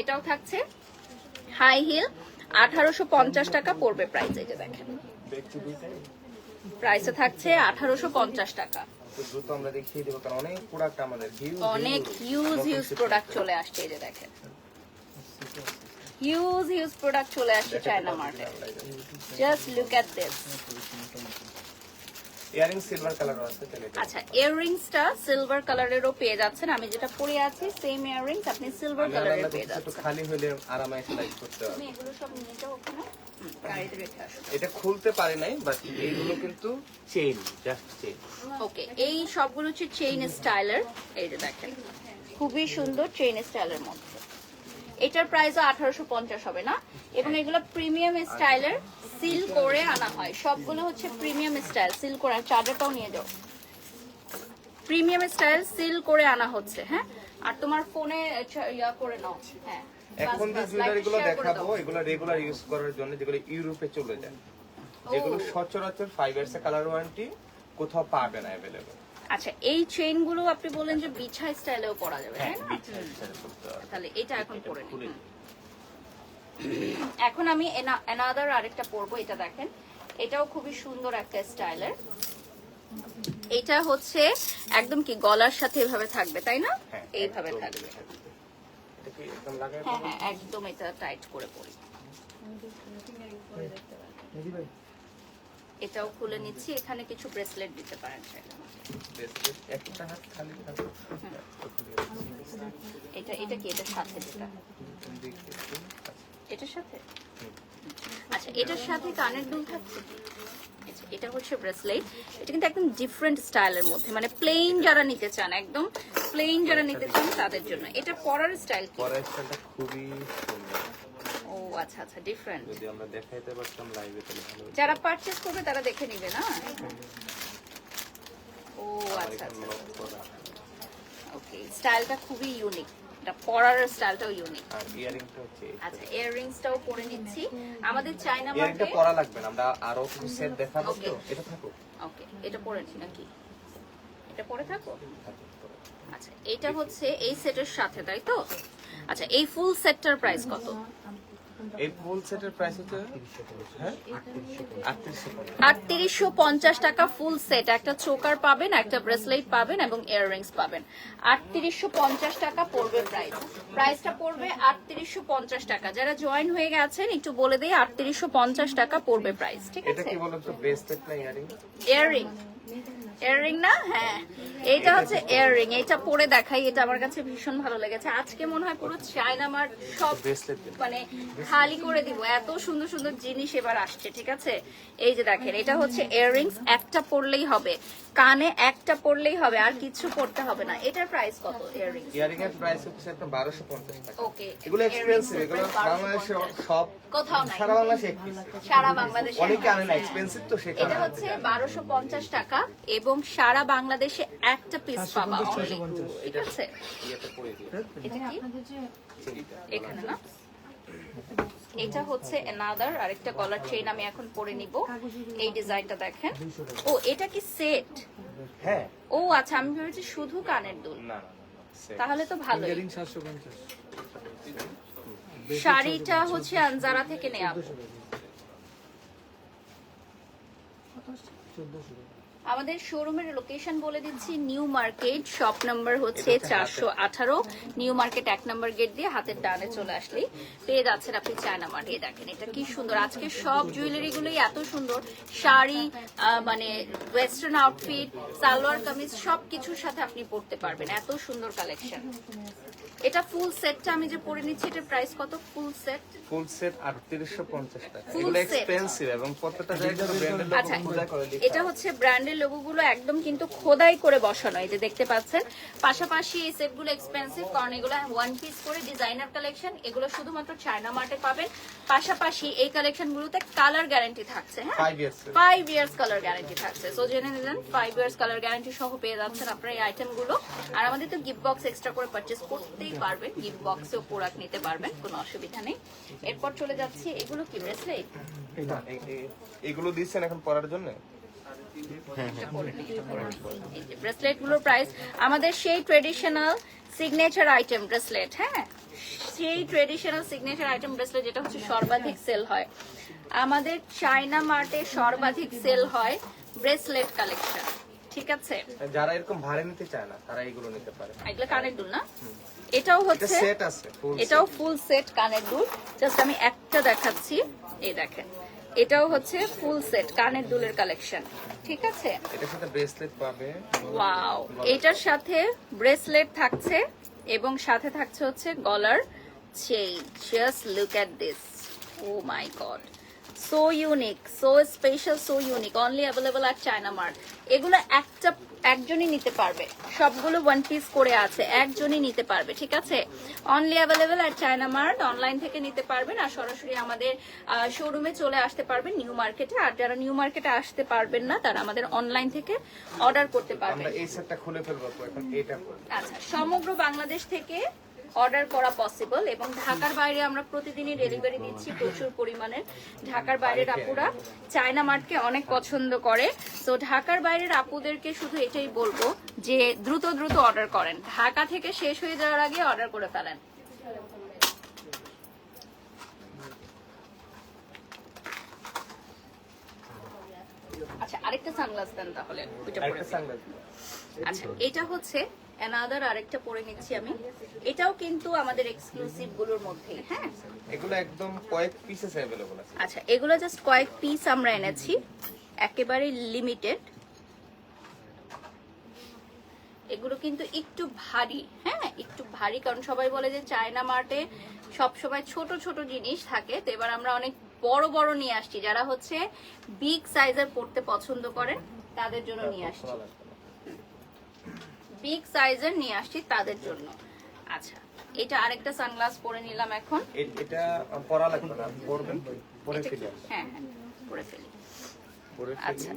এটাও থাকছে হাই হিল, 1850 টাকা পড়বে প্রাইস। এই যে দেখেন প্রাইসে থাকছে 1850 টাকা। তো জুতো আমরা দেখিয়ে দেবো, কারণ অনেক প্রোডাক্ট আমাদের অনেক হিউজ প্রোডাক্ট চলে আসছে। এই যে দেখেন হিউজ প্রোডাক্ট চলে আসছে চায়না মার্টে। Just look at this. Earring silver colour আছে। আচ্ছা ইয়াররিংসটা সিলভার কালারেরও পেয়ে যাচ্ছেন। আমি যেটা পরে আছি সেম ইয়াররিংস আপনি সিলভার কালারের পেয়ে যাচ্ছেন। একটু খালি হলে আরামে স্লাইড করতে হবে। আমি এগুলো সব নিয়ে যাবো ওখানে, গাড়িতে রেখে আসবো। এটা খুলতে পারি নাই, বাট এইগুলো কিন্তু চেইন, জাস্ট চেইন। ওকে, এই সবগুলো হচ্ছে চেইন স্টাইলের। এই যে দেখেন খুবই সুন্দর চেইন স্টাইলের মধ্যে। এটার প্রাইসও 1850 হবে না। এবং এগুলো প্রিমিয়াম স্টাইলের, সিল করে আনা হয়। সবগুলো হচ্ছে প্রিমিয়াম স্টাইল, সিল করে। চার্জারটাও নিয়ে যাও। প্রিমিয়াম স্টাইল সিল করে আনা হচ্ছে। হ্যাঁ আর তোমার ফোনে ইয়া করে নাও। হ্যাঁ এখন যে জুয়েলারিগুলো দেখাবো এগুলো রেগুলার ইউজ করার জন্য, যেগুলো ইউরোপে চলে যায়, যেগুলো সচরাচর 5 ইয়ার্স কালার ওয়ারেন্টি কোথাও পাবে না अवेलेबल। আচ্ছা এই চেইন গুলো আপনি বলেন যে বিছা স্টাইলেও পরা যাবে, তাই না? তাহলে এটা এখন পরে নিন। এখন আমি অ্যানাদার আরেকটা পরবো। এটা দেখেন, এটাও খুবই সুন্দর একটা স্টাইলের। এটা হচ্ছে একদম কি গলার সাথে এভাবে থাকবে, তাই না? এইভাবে থাকবে। হ্যাঁ হ্যাঁ একদম এটা টাইট করে পরি। এটাও খুলে নিচ্ছি। এখানে কিছু ব্রেসলেট দিতে পারেন চাইলে। এটা কি এটার সাথে? এটার সাথে? আচ্ছা এটার সাথে কানের দুল থাকছে। এটা হচ্ছে ব্রেসলেট। এটা কিন্তু একদম ডিফারেন্ট স্টাইলের মধ্যে, মানে প্লেন যারা নিতে চান, একদম প্লেন যারা নিতে চান তাদের জন্য। এটা পরার স্টাইল কি? পরার স্টাইলটা খুবই সুন্দর। ও আচ্ছা আচ্ছা, ডিফারেন্ট। যদি আমরা দেখাইতে পারতাম লাইভে তাহলে ভালো হতো। যারা পারচেজ করবে তারা দেখে নিবে না? ও আমার আচ্ছা এখানে আচ্ছা, lock করা। ওকে। স্টাইলটা খুবই ইউনিক, এটা পরার স্টাইলটাও ইউনিক। আর ইয়ারিংটা হচ্ছে এই। আচ্ছা, ইয়াররিংসটাও পরে নিচ্ছি। আমাদের চায়না ইয়ারিংটা মার্কে, পরা লাগবে না, আমরা আরো কিছু সেট দেখাবো তো। Okay. এটা থাকো। ওকে, এটা পরে নি নাকি? এটা পরে থাকো। থাকো, পরো। আচ্ছা, এটা হচ্ছে এই সেটের সাথে, তাই তো? আচ্ছা, এই ফুল সেটটার প্রাইস কত? এই ফুল সেটের প্রাইস হচ্ছে হ্যাঁ 3850 টাকা ফুল সেট। একটা চোকার পাবেন, একটা ব্রেসলেট পাবেন এবং ইয়াররিংস পাবেন। 3850 টাকা পড়বে প্রাইস। প্রাইসটা পড়বে 3850 টাকা। যারা জয়েন হয়ে গেছেন একটু বলে দেই, 3850 টাকা পড়বে প্রাইস, ঠিক এটা আছে? কি বলেন তো, ব্রেসলেট না ইয়ারিং? ইয়াররিং, ইয়াররিং না? হ্যাঁ, এইটা হচ্ছে ইয়াররিং। এটা পরে দেখাই, এটা আমার কাছে ভীষণ ভালো লেগেছে। আজকে মনে হয় পুরো চায়না মার্ট সব ব্রেসলেট মানে খালি করে দিব, এত সুন্দর সুন্দর জিনিস এবার আসছে, ঠিক আছে? এই যে দেখেন, এটা হচ্ছে ইয়াররিংস, একটা পরলেই হবে, কানে একটা পরলেই হবে, আর কিছু পরতে হবে না। এটার প্রাইস কত ইয়াররিংস? ইয়ারিং এর প্রাইস হচ্ছে একটা 1250 টাকা। ওকে, এগুলো এক্সপেন্সিভ, এগুলো বাংলাদেশে সব কোথাও নাই, সারা বাংলাদেশে এক পিস। সারা বাংলাদেশে অনেকে আনে না, এক্সপেন্সিভ তো সেটা। এটা হচ্ছে 1250 টাকা এবং সারা বাংলাদেশে একটা পিস পাবা only, ঠিক আছে? ইয়েতে পড়ে দিয়ে এটা কি চেরিটা। এখানে না? এটা হচ্ছে অ্যানাদার আরেকটা গলার চেইন, আমি এখন পরে নিব। এই ডিজাইনটা দেখেন। ও, এটা কি সেট? হ্যাঁ, ও আচ্ছা, আমি ভেবেছি শুধু কানের দুল। না না না, set। তাহলে তো ভালোই। ইয়ারিং 750, শাড়িটা হচ্ছে আনজারা থেকে নেওয়া। 1400। আমাদের শোরুমের লোকেশন বলে দিচ্ছি, নিউ মার্কেট, শপ নাম্বার হচ্ছে 418, নিউ মার্কেট 1 নম্বর গেট দিয়ে হাতের ডানে চলে আসলেই পেয়ে যাচ্ছেন আপনি চায়না মার্ট। এই দেখেন, এটা কি সুন্দর। আজকে সব জুয়েলারি গুলোই এত সুন্দর। শাড়ি, মানে ওয়েস্টার্ন আউটফিট, সালোয়ার কামিজ সবকিছুর সাথে আপনি পরতে পারবেন, এত সুন্দর কালেকশন। এটা ফুল সেটটা আমি যে পরে নিচ্ছি, এটার প্রাইস কত? ফুল সেট ফুল সেট 3850 টাকা। Full এগুলো set। এক্সপেন্সিভ এবং প্রত্যেকটা জায়গায় ব্র্যান্ডের লোগো আচ্ছা, খোদা করে লেখা। এটা হচ্ছে ব্র্যান্ডের লোগোগুলো একদম কিন্তু খোদাই করে বসানো, এই যে দেখতে পাচ্ছেন। পাশাপাশি এই সেটগুলো এক্সপেন্সিভ কারণ এগুলো ওয়ান পিস করে ডিজাইনার কালেকশন, এগুলো শুধুমাত্র চায়না মার্টে পাবেন। পাশাপাশি এই কালেকশনগুলোতে কালার গ্যারান্টি থাকছে, হ্যাঁ 5 ইয়ার্স। 5 ইয়ার্স কালার গ্যারান্টি থাকছে। সো জেনে নিলেন, 5 ইয়ার্স কালার গ্যারান্টি সহ পেয়ে যাচ্ছেন আপনারা এই আইটেমগুলো। আর আমাদের তো গিফট বক্স এক্সট্রা করে পারচেজ করতেই পারবেন, গিফট বক্সেও প্রোডাক্ট নিতে পারবেন, কোনো অসুবিধা নেই। এরপর চলে যাচ্ছি, এগুলো কি ব্রেসলেট? এগুলো দিচ্ছেন এখন পরার জন্য। ব্রেসলেট গুলোর প্রাইস আমাদের সেই ট্রেডিশনাল সিগনেচার আইটেম ব্রেসলেট, হ্যাঁ সেই ট্রেডিশনাল সিগনেচার আইটেম ব্রেসলেট যেটা হচ্ছে সর্বাধিক সেল হয় আমাদের চায়না মার্টে, সর্বাধিক সেল হয় ব্রেসলেট কালেকশন, ঠিক আছে? যারা এরকম ভাড়া নিতে চায় না তারা এগুলো নিতে পারে। এগুলো কানের দুল না? এটাও এটা হচ্ছে, সেট আছে, ফুল এটাও ফুল সেট কানের দুল। জাস্ট আমি একটা দেখাচ্ছি, এই দেখেন, এটাও হচ্ছে ফুল সেট কানের দুলের কালেকশন, ঠিক আছে? এটার সাথে ব্রেসলেট পাবে। ওয়াও, এটার সাথে ব্রেসলেট থাকছে এবং সাথে থাকছে হচ্ছে গলার chain. Just look at this, oh my god, so unique, so special, so unique, only available আর চায়না মার্ট। এগুলো একজনই নিতে পারবে, সবগুলো ওয়ান পিস করে আছে, একজনই নিতে পারবে, ঠিক আছে? অনলি অ্যাভেলেবল আর চায়না মার্ট। অনলাইন থেকে নিতে পারবেন আর সরাসরি আমাদের শোরুমে চলে আসতে পারবেন নিউ মার্কেটে। আর যারা নিউ মার্কেটে আসতে পারবেন না তারা আমাদের অনলাইন থেকে অর্ডার করতে পারবেন। আমরা এই সেটটা খুলে ফেলবো তো, এখন এটা করব। আচ্ছা, সমগ্র বাংলাদেশ থেকে অর্ডার করা পসিবল এবং ঢাকার বাইরে আমরা প্রতিদিনই ডেলিভারি দিচ্ছি প্রচুর পরিমাণে। ঢাকার বাইরের আপুরা চায়না মার্টকে অনেক পছন্দ করে। তো ঢাকার বাইরের আপুদেরকে শুধু এটাই বলবো যে দ্রুত দ্রুত অর্ডার করেন, ঢাকা থেকে শেষ হয়ে যাওয়ার আগে অর্ডার করে ফেলেন। আচ্ছা, আরেকটা সানগ্লাস দেন তাহলে, ওইটা পরে একটা সানগ্লাস। আচ্ছা, এটা হচ্ছে অ্যানাদার আরেকটা পরে নিচ্ছি আমি। এটাও কিন্তু আমাদের এক্সক্লুসিভ গুলোর মধ্যেই, হ্যাঁ এগুলো একদম কয়েক পিসেস अवेलेबल আছে। আচ্ছা, এগুলো জাস্ট কয়েক পিস আমরা এনেছি, একেবারে লিমিটেড। এগুলো কিন্তু একটু ভারী, হ্যাঁ একটু ভারী, কারণ সবাই বলে যে চায়না মার্টে সবসময় ছোট ছোট জিনিস থাকে, তো এবার আমরা অনেক বড় বড় নিয়ে আসছি। যারা হচ্ছে বিগ সাইজের পড়তে পছন্দ করেন তাদের জন্য নিয়ে আসছি, বিগ সাইজের নিয়ে আসছি তাদের জন্য। আচ্ছা, এটা আরেকটা সানগ্লাস পরে নিলাম এখন। এটা পরা লাগবে না, পরবেন পরে এটা কি? ফেলে হ্যাঁ হ্যাঁ পরে ফেলি। পরে আচ্ছা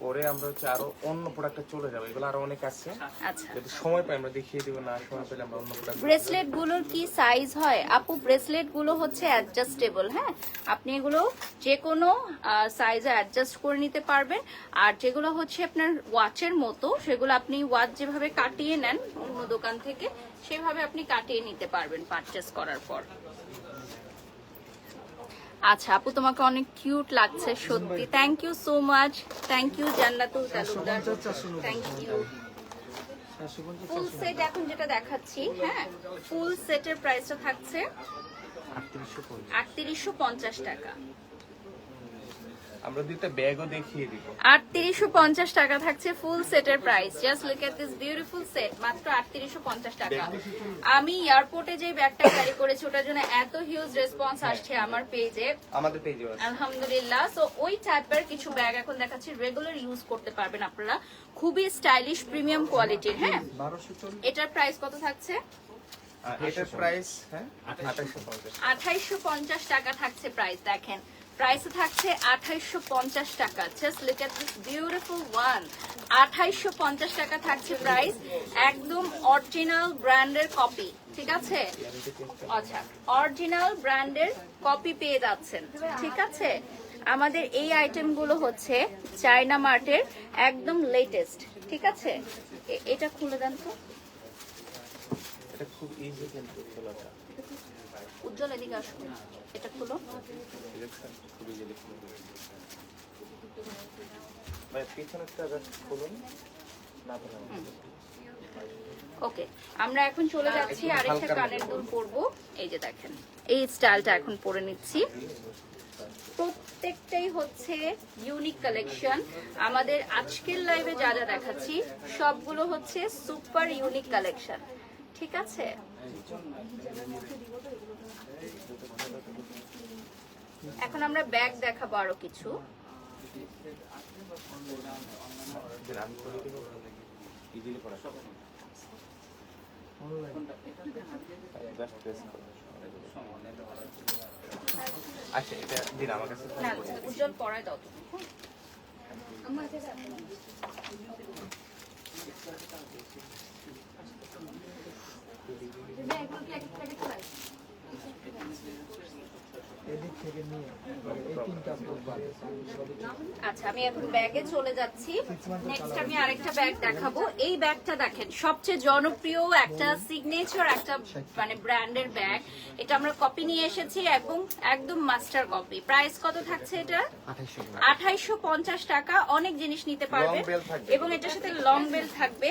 পরে আমরা হচ্ছে আরো অন্য প্রোডাক্টে চলে যাবো, এগুলো আরো অনেক আছে, আচ্ছা। যদি সময় পাই আমরা দেখিয়ে দিব, না সময় পেলে আমরা অন্য প্রোডাক্ট। ব্রেসলেট গুলোর কি সাইজ হয় আপু? ব্রেসলেট গুলো হচ্ছে অ্যাডজাস্টেবল, হ্যাঁ আপনি এগুলো যে কোনো সাইজে অ্যাডজাস্ট করে নিতে পারবেন। আর যেগুলো হচ্ছে আপনার ওয়াচের মতো, সেগুলো আপনি ওয়াচ যেভাবে কাটিয়ে নেন অন্য দোকান থেকে, সেভাবে আপনি কাটিয়ে নিতে পারবেন পারচেস করার পর। আচ্ছা আপু তোমাকে অনেক কিউট লাগছে সত্যি, thank you so much, thank you Jannatul Talukdar, thank you. Full set এখন যেটা দেখাচ্ছি, হ্যাঁ ফুল সেটের প্রাইসটা থাকছে 3850 টাকা। আমরা দুইটা ব্যাগও দেখিয়ে দিব। 3850 টাকা থাকছে ফুল সেটের price. Just look at this beautiful set, মাত্র 3850 টাকা। আমি এয়ারপোর্টে যে ব্যাগটা ক্যারি করেছি ওটার জন্য এত হিউজ রেসপন্স আসছে আমার পেজে, আমাদের পেজে আছে আলহামদুলিল্লাহ। সো ওই টাইপের কিছু ব্যাগ এখন দেখাচ্ছি, রেগুলার ইউজ করতে পারবেন আপনারা, খুবই স্টাইলিশ প্রিমিয়াম কোয়ালিটির। হ্যাঁ এটার প্রাইস কত থাকছে? এটার প্রাইস হ্যাঁ 2850। 2850 টাকা থাকছে প্রাইস। দেখেন প্রাইস থাকছে 2850 টাকা। Just look at this beautiful one. 2850 টাকা থাকছে প্রাইস, একদম অরিজিনাল ব্র্যান্ডের কপি, ঠিক আছে? আচ্ছা অরিজিনাল ব্র্যান্ডের কপি পেয়ে যাচ্ছেন, ঠিক আছে? আমাদের এই আইটেমগুলো হচ্ছে চায়না মার্টের একদম লেটেস্ট, ঠিক আছে? এটা খুলে দেন তো। এটা খুব ইজি কিন্তু খোলাটা। উজ্জ্বল এদিকে আসুন, এটা খুলো। খুব ইজি ভাই, পিছনেরটা জাস্ট খুলুন না বলেন। ওকে আমরা এখন চলে যাচ্ছি আরেকটা কানের দুল পরবো। এই যে দেখেন এই স্টাইলটা এখন পরে নিচ্ছি। প্রত্যেকটাই হচ্ছে ইউনিক কালেকশন। আমাদের আজকের লাইভে যা যা দেখাচ্ছি সবগুলো হচ্ছে সুপার ইউনিক কালেকশন, ঠিক আছে? এখন আমরা ব্যাগ দেখাবো আরো কিছু। আচ্ছা এটা দিন আমার কাছে। না উজ্জ্বল পরায় দাও তুমি। আচ্ছা আমি এখন ব্যাগে চলে যাচ্ছি। নেক্সট আমি আরেকটা ব্যাগ দেখাবো। এই ব্যাগটা দেখেন সবচেয়ে জনপ্রিয় একটা সিগনেচার একটা মানে ব্র্যান্ডের ব্যাগ। এটা আমরা কপি নিয়ে এসেছি এবং একদম মাস্টার কপি। প্রাইস কত থাকছে এটা? 2850 টাকা। অনেক জিনিস নিতে পারবে এবং এটার সাথে লং বেল থাকবে।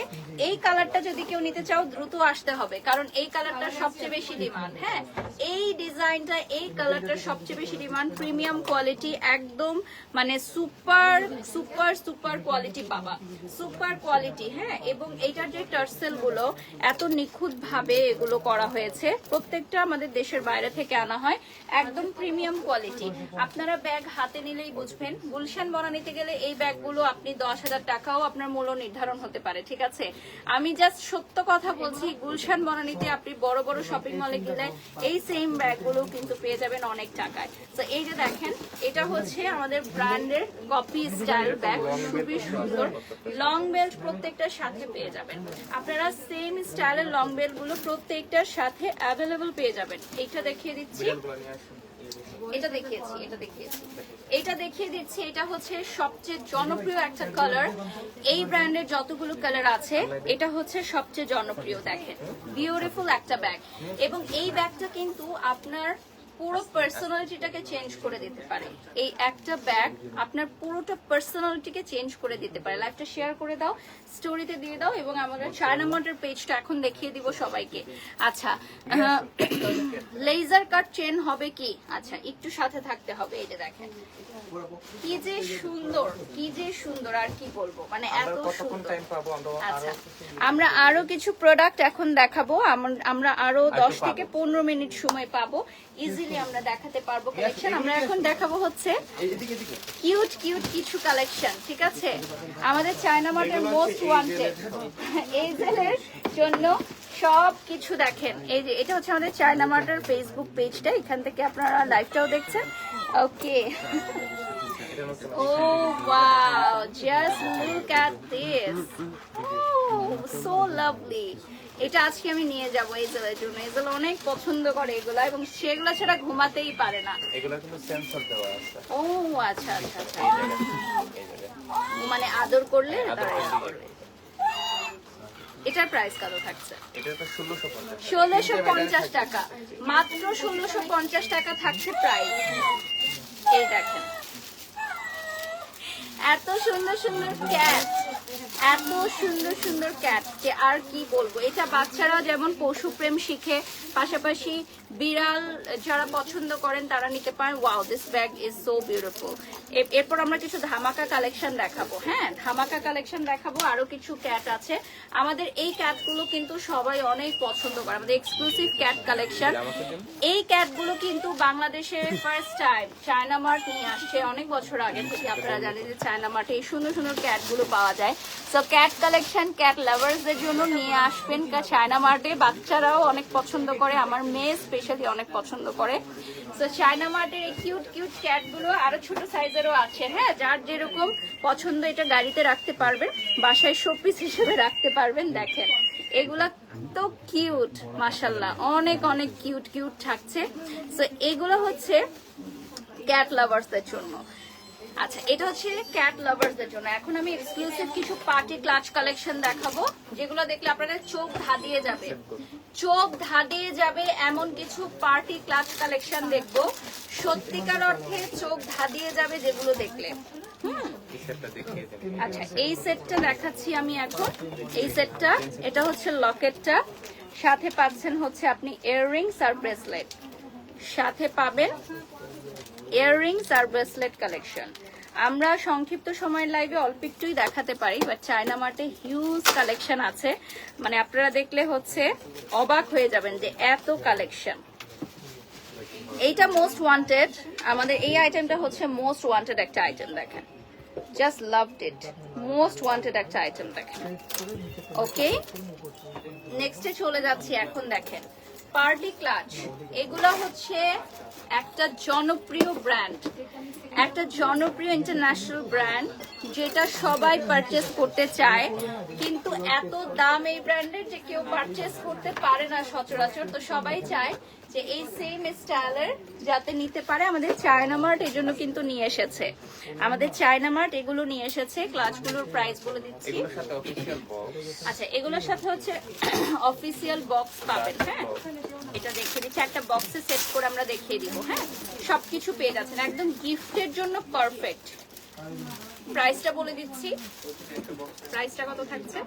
এই কালারটা যদি কেউ নিতে চাও দ্রুত আসতে হবে, কারণ এই কালারটা সবচেয়ে বেশি ডিমান্ড। হ্যাঁ এই ডিজাইনটা, এই কালারটা সবচেয়ে বেশি ডিমান্ড। প্রিমিয়াম কোয়ালিটি, একদম মানে সুপার সুপার সুপার কোয়ালিটি পাবা, সুপার কোয়ালিটি। হ্যাঁ এবং এইটার যে টার্সেল গুলো এত নিখুঁত ভাবে এগুলো করা হয়েছে, প্রত্যেকটা আমাদের দেশের বাইরে থেকে আনা হয়, একদম প্রিমিয়াম কোয়ালিটি। আপনারা ব্যাগ হাতে নিলেই বুঝবেন। গুলশান বনানীতে গেলে এই ব্যাগগুলো আপনি 10,000 টাকাও আপনার মূল্য নির্ধারণ হতে পারে, ঠিক আছে? আমি জাস্ট সত্য কথা বলছি, গুলশান বনানীতে আপনি বড় বড় শপিং মলে গেলে এই সেম ব্যাগগুলো কিন্তু পেয়ে যাবেন অনেক টাকায়। তো এই যে দেখেন এটা হচ্ছে আমাদের ব্র্যান্ডের কপি স্টাইল ব্যাগ, খুবই সুন্দর। লং বেল্ট প্রত্যেকটার সাথে পেয়ে যাবেন আপনারা। সেম স্টাইলের লং বেল্ট গুলো প্রত্যেকটার সাথে অ্যাভেলেবল পেয়ে যাবেন। এইটা দেখিয়ে দিচ্ছি, এটা দেখিয়েছি, এটা দেখিয়েছি, এটা দেখিয়ে দিচ্ছি। এটা হচ্ছে সবচেয়ে জনপ্রিয় একটা কালার। এই ব্র্যান্ডের যতগুলো কালার আছে এটা হচ্ছে সবচেয়ে জনপ্রিয়। দেখেন বিউটিফুল একটা ব্যাগ, এবং এই ব্যাগটা কিন্তু আপনার পুরো পার্সোনালিটিটাকে চেঞ্জ করে দিতে পারে। এই একটা ব্যাগ আপনার পুরোটা পার্সোনালিটিকে চেঞ্জ করে দিতে পারে। লাইভটা শেয়ার করে দাও, স্টোরিতে দিয়ে দাও, এবং আমাদের 4 নম্বরের পেজটা এখন দেখিয়ে দিব সবাইকে। আচ্ছা লেজার কাট চেন হবে কি? আচ্ছা একটু সাথে থাকতে হবে। এই যে দেখেন কি যে সুন্দর, কি যে সুন্দর, আর কি বলবো, মানে এত সুন্দর। আচ্ছা আমরা আরো কিছু প্রোডাক্ট এখন দেখাবো। আমরা আরো 10 থেকে 15 মিনিট সময় পাবো, ইজিলি আমরা দেখাতে পারবো কালেকশন। আমরা এখন দেখাবো হচ্ছে কিউট কিউট কিছু কালেকশন, ঠিক আছে? আমাদের চায়না মার্টের মোস্ট ওয়ান্টেড এইজেলের জন্য সব কিছু দেখেন। এই যে এটা হচ্ছে আমাদের চায়না মার্টের ফেসবুক পেজটা, এখান থেকে আপনারা লাইভটাও দেখছেন। ওকে, oh wow, just look at this, oh so lovely. এটা আজকে আমি নিয়ে যাব এজেলের জন্য, এজেল অনেক পছন্দ করে এগুলা এবং সেগুলা ছাড়া ঘুমাতেই পারে না। এগুলা কিন্তু সেন্সর দেওয়া আছে। ও আচ্ছা আচ্ছা আচ্ছা, মানে আদর করলে তারা করবে। এটার প্রাইস কত থাকছে? এটা তো 1650 1650 টাকা, মাত্র 1650 টাকা থাকছে প্রাইস। এই দেখেন এত সুন্দর সুন্দর ক্যাট, এত সুন্দর সুন্দর ক্যাট যে আর কি বলবো। এটা বাচ্চারা যেমন পশু প্রেম শিখে, পাশাপাশি বিড়াল যারা পছন্দ করেন তারা নিতে পারেন। Wow, this bag is so beautiful. এরপর আমরা কিছু ধামাকা কালেকশন দেখাবো। হ্যাঁ, ধামাকা কালেকশন দেখাবো, আরো কিছু ক্যাট আছে। আমাদের এই ক্যাটগুলো কিন্তু সবাই অনেক পছন্দ করে, আমাদের এক্সক্লুসিভ ক্যাট কালেকশন। এই ক্যাটগুলো কিন্তু বাংলাদেশে ফার্স্ট টাইম চায়না মার্ট নিয়ে আসছে অনেক বছর আগে থেকে। আপনারা জানেন যে চায়না মার্টে এই সুন্দর সুন্দর ক্যাটগুলো পাওয়া যায়। সো ক্যাট কালেকশন ক্যাট লাভার্সদের জন্য নিয়ে আসবেন চায়না মার্টে। বাচ্চারাও অনেক পছন্দ করে, আমার মেয়ে স্পেশালি অনেক পছন্দ করে। সো চায়না মার্টের এই কিউট কিউট ক্যাটগুলো আরো ছোট সাইজেরও আছে। হ্যাঁ, যার যেরকম পছন্দ এটা গাড়িতে রাখতে পারবেন, বাসায় শোপিস হিসেবে রাখতে পারবেন। দেখেন এগুলা তো কিউট, মাশাআল্লাহ, অনেক অনেক কিউট কিউট থাকছে। সো এগুলো হচ্ছে ক্যাট লাভার্সদের জন্য। আচ্ছা, এটা হচ্ছে ক্যাট লাভার্সদের জন্য। এখন আমি এক্সক্লুসিভ কিছু পার্টি ক্লাচ কালেকশন দেখাবো, যেগুলো দেখলে আপনাদের চোখ ধাঁধিয়ে যাবে, চোখ ধাঁধিয়ে যাবে এমন কিছু পার্টি ক্লাচ কালেকশন দেখবো, সত্যিকার অর্থে চোখ ধাঁধিয়ে যাবে যেগুলো দেখলে। আচ্ছা, এই সেটটা দেখাচ্ছি আমি এখন। এই সেটটা, এটা হচ্ছে লকেটটা, সাথে পাচ্ছেন হচ্ছে আপনি ইয়াররিংস আর ব্রেসলেট, সাথে পাবেন ইয়াররিংস আর ব্রেসলেট কালেকশন। আমরা সংক্ষিপ্ত সময়ের লাইভে অল্প একটুই দেখাতে পারি, বাট চায়না মার্টে হিউজ কালেকশন আছে, মানে আপনারা দেখলে হচ্ছে অবাক হয়ে যাবেন যে এত কালেকশন। এইটা মোস্ট ওয়ান্টেড, আমাদের এই আইটেমটা হচ্ছে মোস্ট ওয়ান্টেড একটা আইটেম। দেখেন, just loved it, most wanted একটা আইটেম দেখেন। ওকে, নেক্সটে চলে যাচ্ছি। এখন দেখেন পার্টি ক্লাচ, এগুলো হচ্ছে একটা জনপ্রিয় ব্র্যান্ড, একটা জনপ্রিয় ইন্টারন্যাশনাল ব্র্যান্ড, যেটা সবাই পারচেস করতে চায়, কিন্তু এত দাম এই ব্র্যান্ডের যে কেউ পারচেস করতে পারে না সচরাচর। তো সবাই চায় যে এই সেম স্টাইলের যাতে নিতে পারে। আমাদের চায়না মার্ট এই জন্য কিন্তু নিয়ে এসেছে, আমাদের চায়না মার্ট এগুলো নিয়ে এসেছে। ক্লাচগুলোর প্রাইস বলে দিচ্ছি। আচ্ছা, এগুলোর সাথে হচ্ছে অফিসিয়াল বক্স পাবেন। হ্যাঁ, এটা দেখিয়ে দিচ্ছি, একটা বক্সে সেট করে আমরা দেখিয়ে দিব। হ্যাঁ, সবকিছু পেয়ে যাচ্ছেন, একদম গিফটের জন্য পারফেক্ট। প্রাইসটা বলে দিচ্ছি, প্রাইসটা কত থাকছে?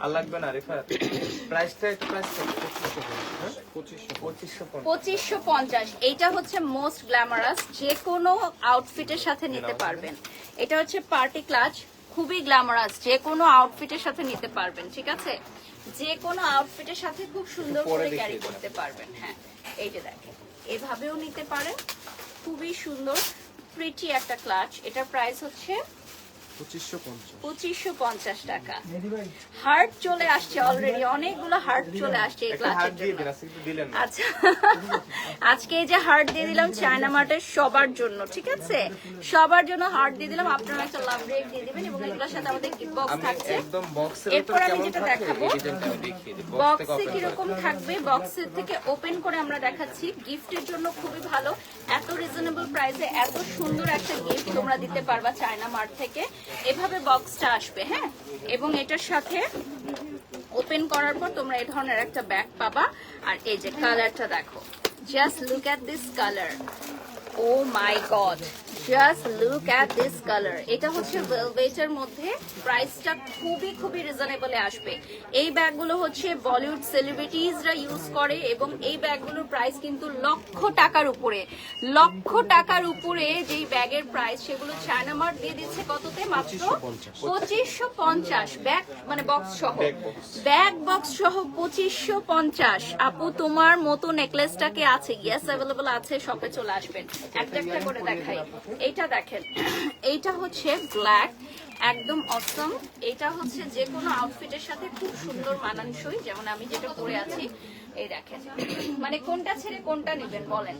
আর লাগবে না রিফা, প্রাইসটা একটু প্রাইস 2550। এইটা হচ্ছে মোস্ট গ্ল্যামারাস, যে কোনো আউটফিটের সাথে নিতে পারবেন। এটা হচ্ছে পার্টি ক্লাচ, খুবই গ্ল্যামারাস, যে কোনো আউটফিটের সাথে নিতে পারবেন। ঠিক আছে, যে কোনো আউটফিটের সাথে খুব সুন্দর করে ক্যারি করতে পারবেন। হ্যাঁ, এই যে দেখেন, এভাবেও নিতে পারেন, খুবই সুন্দর প্রিটি একটা ক্লাচ। এটার প্রাইস হচ্ছে 2550 টাকা। হার্ট চলে আসছে অলরেডি, অনেকগুলো হার্ট চলে আসছে এই ক্লাচের জন্য। আচ্ছা, আজকে এই যে হার্ট দিয়ে দিলাম চায়না মার্টের সবার জন্য। ঠিক আছে, সবার জন্য হার্ট দিয়ে দিলাম, আপনারা একটা লাভ রেক দিয়ে দিবেন। এবং এগুলোর সাথে আমাদের গিফট বক্স থাকছে। এরপর আমি যেটা দেখাবো বক্সে কিরকম থাকবে, বক্সের থেকে ওপেন করে আমরা দেখাচ্ছি। গিফটের জন্য খুবই ভালো, এত রিজনেবল প্রাইসে এত সুন্দর একটা গিফট তোমরা দিতে পারবা চায়না মার্ট থেকে। এভাবে বক্সটা আসবে। হ্যাঁ, এবং এটার সাথে ওপেন করার পর তোমরা এই ধরনের একটা ব্যাগ পাবা। আর এই যে কালারটা দেখো, just look at this colour, oh my god, just look at this colour. এটা হচ্ছে ভেলভেটের মধ্যে, প্রাইসটা খুবই খুবই রিজনেবলে আসবে। এই ব্যাগগুলো হচ্ছে বলিউড সেলিব্রিটিজরা ইউজ করে এবং এই ব্যাগগুলোর প্রাইস কিন্তু লক্ষ টাকার উপরে, লক্ষ টাকার উপরে যেই ব্যাগের প্রাইস, সেগুলো চায়না মার্ট দিয়ে দিচ্ছে কততে? মাত্র 2550। ব্যাগ মানে বক্স সহ, ব্যাগ বক্স সহ 2550। আপু তোমার মতো নেকলেসটাকে আছে? ইয়েস, অ্যাভেলেবল আছে, শপে চলে আসবেন। একটা একটা করে দেখাই। এইটা দেখেন, এইটা হচ্ছে ব্ল্যাক, একদম অসম। এটা হচ্ছে যে কোনো আউটফিটের সাথে খুব সুন্দর মানানসই, যেমন আমি যেটা পরে আছি। এই দেখেন, মানে কোনটা ছেড়ে কোনটা নেবেন বলেন,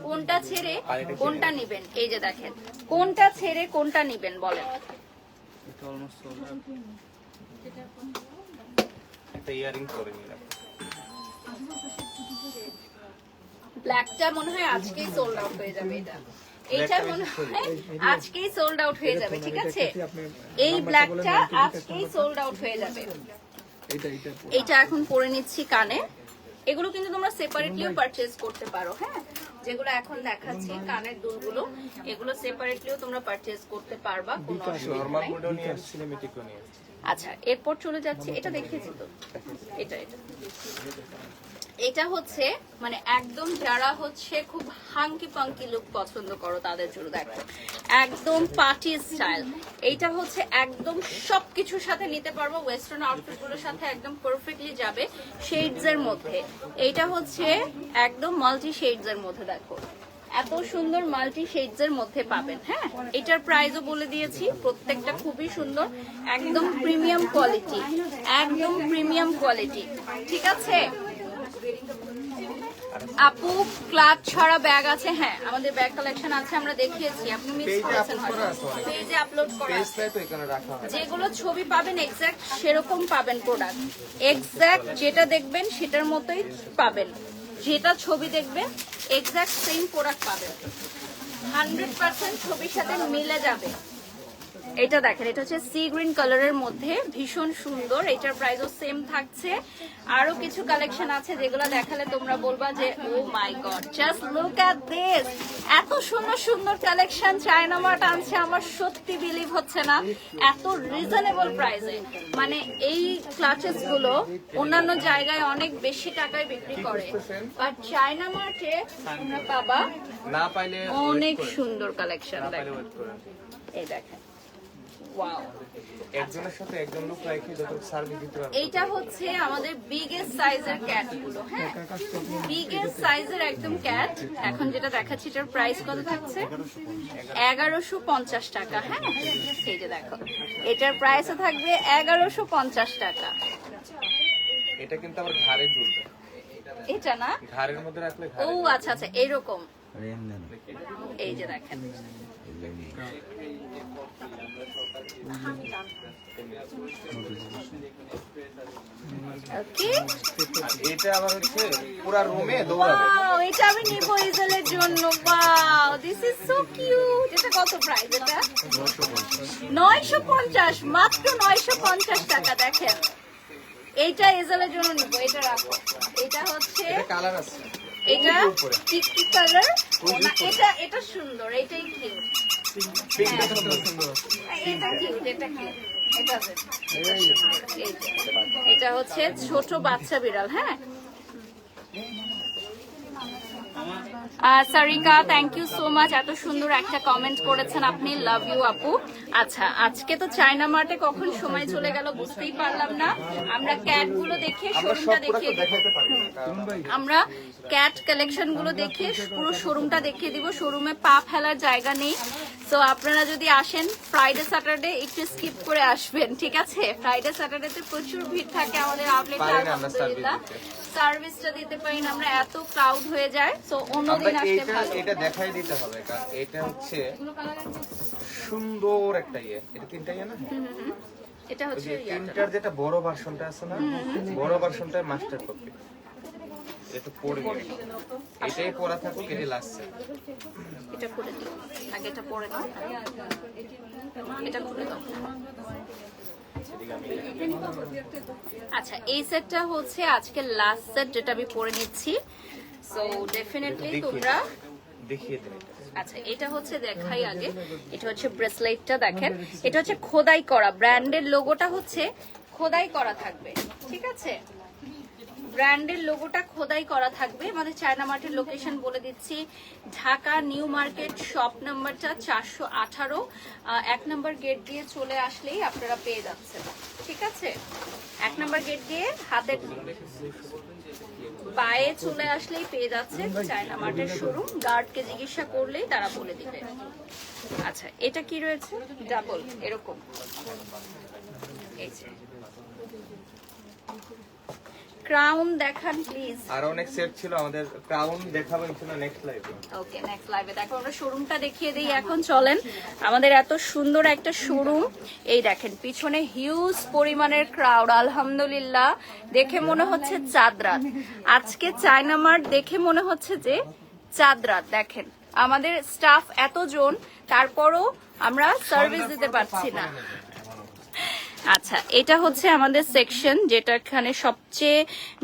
কোনটা ছেড়ে কোনটা নেবেন? এই যে দেখেন, কোনটা ছেড়ে কোনটা নেবেন বলেন? একটা ইয়ারিং করে নিলাম। ব্ল্যাকটা মনে হয় আজকেই সোল্ড আউট হয়ে যাবে। এইটা মনে হয় আজকেই সোল্ড আউট হয়ে যাবে, ঠিক আছে? এই ব্ল্যাকটা আজকেই সোল্ড আউট হয়ে যাবে। এটা এখন পরে নিচ্ছি কানে। এগুলো কিন্তু তোমরা সেপারেটলিও পারচেজ করতে পারো, হ্যাঁ? যেগুলো এখন দেখাচ্ছি কানের দুলগুলো, এগুলো সেপারেটলিও তোমরা পারচেজ করতে পারবা, কোনো অসুবিধা নরমাল নাই। মোডও নিয়ে আসছি, সিনেমেটিকও নিয়ে আসছি। আচ্ছা, এরপর চলে যাচ্ছি, এটা দেখিয়েছি তো, এটা এটা হচ্ছে মানে একদম যারা হচ্ছে খুব হাঙ্কি পাঙ্কি লুক পছন্দ করো তাদের জন্য দেখো, একদম পার্টি স্টাইল। এইটা হচ্ছে একদম সবকিছুর সাথে নিতে পারবো, ওয়েস্টার্ন আউটফিট গুলোর সাথে একদম পারফেক্টলি যাবে। শেডস এর মধ্যে এইটা হচ্ছে একদম মাল্টি শেডস এর মধ্যে, দেখো এত সুন্দর মাল্টি শেডস এর মধ্যে পাবেন। হ্যাঁ, এটার প্রাইসও বলে দিয়েছি, প্রত্যেকটা খুবই সুন্দর, একদম প্রিমিয়াম কোয়ালিটি, একদম প্রিমিয়াম কোয়ালিটি, ঠিক আছে? আপু ক্লাচ ছাড়া ব্যাগ আছে? হ্যাঁ, আমাদের ব্যাগ কালেকশন আছে, আমরা দেখিয়েছি, আপনি মিস করেছেন হয়তো, পেজে আপলোড করা আছে। পেজটাই তো এখানে রাখা হয়। যেগুলো ছবি পাবেন এক্সাক্ট সেরকম পাবেন প্রোডাক্ট, এক্সাক্ট যেটা দেখবেন সেটার মতোই পাবেন, যেটা ছবি দেখবেন এক্সাক্ট সেম প্রোডাক্ট পাবেন, 100% ছবির সাথে মিলে যাবে। এটা দেখেন, এটা হচ্ছে সি গ্রিন কালারের মধ্যে, ভীষণ সুন্দর। এটার প্রাইসও সেম থাকছে। আরো কিছু কালেকশন আছে যেগুলো দেখালে তোমরা বলবা যে oh my god, just look at this, এত সুন্দর সুন্দর কালেকশন চায়না মার্ট আনছে, আমার সত্যি বিলিভ হচ্ছে না, এত রিজনেবল প্রাইসে। মানে এই ক্লাচেস গুলো অন্যান্য জায়গায় অনেক বেশি টাকায় বিক্রি করে, বাট চায়না মার্টে তোমরা পাবা না পাইলে অনেক সুন্দর কালেকশন। না পাইলে দেখেন, ওয়েট করেন। এই দেখেন, ওয়াও। একজনের সাথে একজন লোক রাখি যত সার্ভিস দিতে পারবে। এইটা হচ্ছে আমাদের বিগেস্ট সাইজের ক্যাট গুলো, হ্যাঁ, বিগেস্ট সাইজের একদম ক্যাট। এখন যেটা দেখাচ্ছি এটার প্রাইস কত থাকছে? 1150 টাকা। হ্যাঁ, এই যে দেখো, এটার প্রাইস থাকবে 1150 টাকা। এটা কিন্তু আবার ঘাড়ে ঝুলবে, এটা না, ঘাড়ের মধ্যে রাখলে ও আচ্ছা আচ্ছা, এইরকম। এই যে দেখেন, ওকে, এটা আবার হচ্ছে পুরো রুমে দৌড়াবে। ওয়াও, এটা আমি নিব ইজলের জন্য। Wow, this is so cute. এটা কত প্রাইস? এটা 950, মাত্র 950 টাকা। দেখেন, এইটা ইজলের জন্য নিব, এটা রাখো। এটা হচ্ছে, এটা কালার আছে, এটা টিকি কালার, এটা এটা সুন্দর, এটাই কিউট, পিঙ্কটা সুন্দর সুন্দর। এটা কিউট, এটা কিউট, এটা দেখ। এটা হচ্ছে ছোট বাচ্চা বিড়াল। হ্যাঁ, Sarika, thank you so much, এত সুন্দর একটা কমেন্ট করেছেন আপনি, লাভ ইউ আপু। আচ্ছা, আজকে তো চায়না মার্টে কখন সময় চলে গেল বুঝতেই পারলাম না। আমরা ক্যাট গুলো দেখে শোরুমটা দেখিয়ে দিব, আমরা ক্যাট কালেকশন গুলো দেখে পুরো শোরুমটা দেখিয়ে দিব। শোরুমে পা ফেলার জায়গা নেই, তো আপনারা যদি আসেন ফ্রাইডে স্যাটারডে একটু স্কিপ করে আসবেন, ঠিক আছে? ফ্রাইডে স্যাটারডেতে প্রচুর ভিড় থাকে আমাদের আউটলেটে, আলহামদুলিল্লাহ সার্ভিসটা দিতে পারি না আমরা, এত ক্রাউড হয়ে যায়, তো অন্যদিন আসতে ভালো। এটা দেখাই দিতে হবে, কারণ এটা হচ্ছে সুন্দর একটা ইয়ে। এটা তিনটা ইয়ে না, এটা হচ্ছে তিনটার যেটা বড় ভার্সনটা আছে না, বড় ভার্সনটা মাস্টার কপি। এটা পরে এটাই পরা থাকুক, এটি লাস্ট। এটা খুলে দিও, আগে এটা পরে দাও, এটা খুলে দাও। আচ্ছা, এই সেটটা হচ্ছে আজকে লাস্ট সেট যেটা আমি পরে নিচ্ছি, সো ডেফিনেটলি তোমরা দেখিয়ে দিন। আচ্ছা, এটা হচ্ছে দেখাই আগে, এটা হচ্ছে ব্রেসলেটটা দেখেন, এটা হচ্ছে খোদাই করা, ব্র্যান্ডের লোগোটা হচ্ছে খোদাই করা থাকবে, ঠিক আছে? ব্র্যান্ডের লোগোটা খোদাই করা থাকবে। আমাদের চায়না মার্টের লোকেশন বলে দিচ্ছি, ঢাকা নিউ মার্কেট, শপ নাম্বারটা 418। 1 নম্বর গেট দিয়ে চলে আসলেই আপনারা পেয়ে যাচ্ছেন, ঠিক আছে? 1 নম্বর গেট দিয়ে হাতের পায়ে চলে আসলেই পেয়ে যাচ্ছেন চায়না মার্টের শোরুম। গার্ডকে জিজ্ঞাসা করলেই তারা বলে দিবে। আচ্ছা, এটা কি রয়েছে? ডাবল এরকম, এই যে ক্রাউন দেখান প্লিজ। আর অনেক সেট ছিল আমাদের, ক্রাউন দেখাবো ইনশাআল্লাহ নেক্সট লাইভে। ওকে, নেক্সট লাইভে দেখো। আমরা শোরুমটা দেখিয়ে দিই এখন, চলেন। আমাদের এত সুন্দর একটা শোরুম, এই দেখেন পিছনে হিউজ পরিমাণের ক্রাউড। আলহামদুলিল্লাহ, দেখে মনে হচ্ছে চাঁদ রাত। আজকে চায়না মার্ট দেখে মনে হচ্ছে যে চাঁদ রাত। দেখেন আমাদের স্টাফ এতজন, তারপরও আমরা সার্ভিস দিতে পারছি না। আচ্ছা, এটা হচ্ছে আমাদের সেকশন, যেটা এখানে সবচেয়ে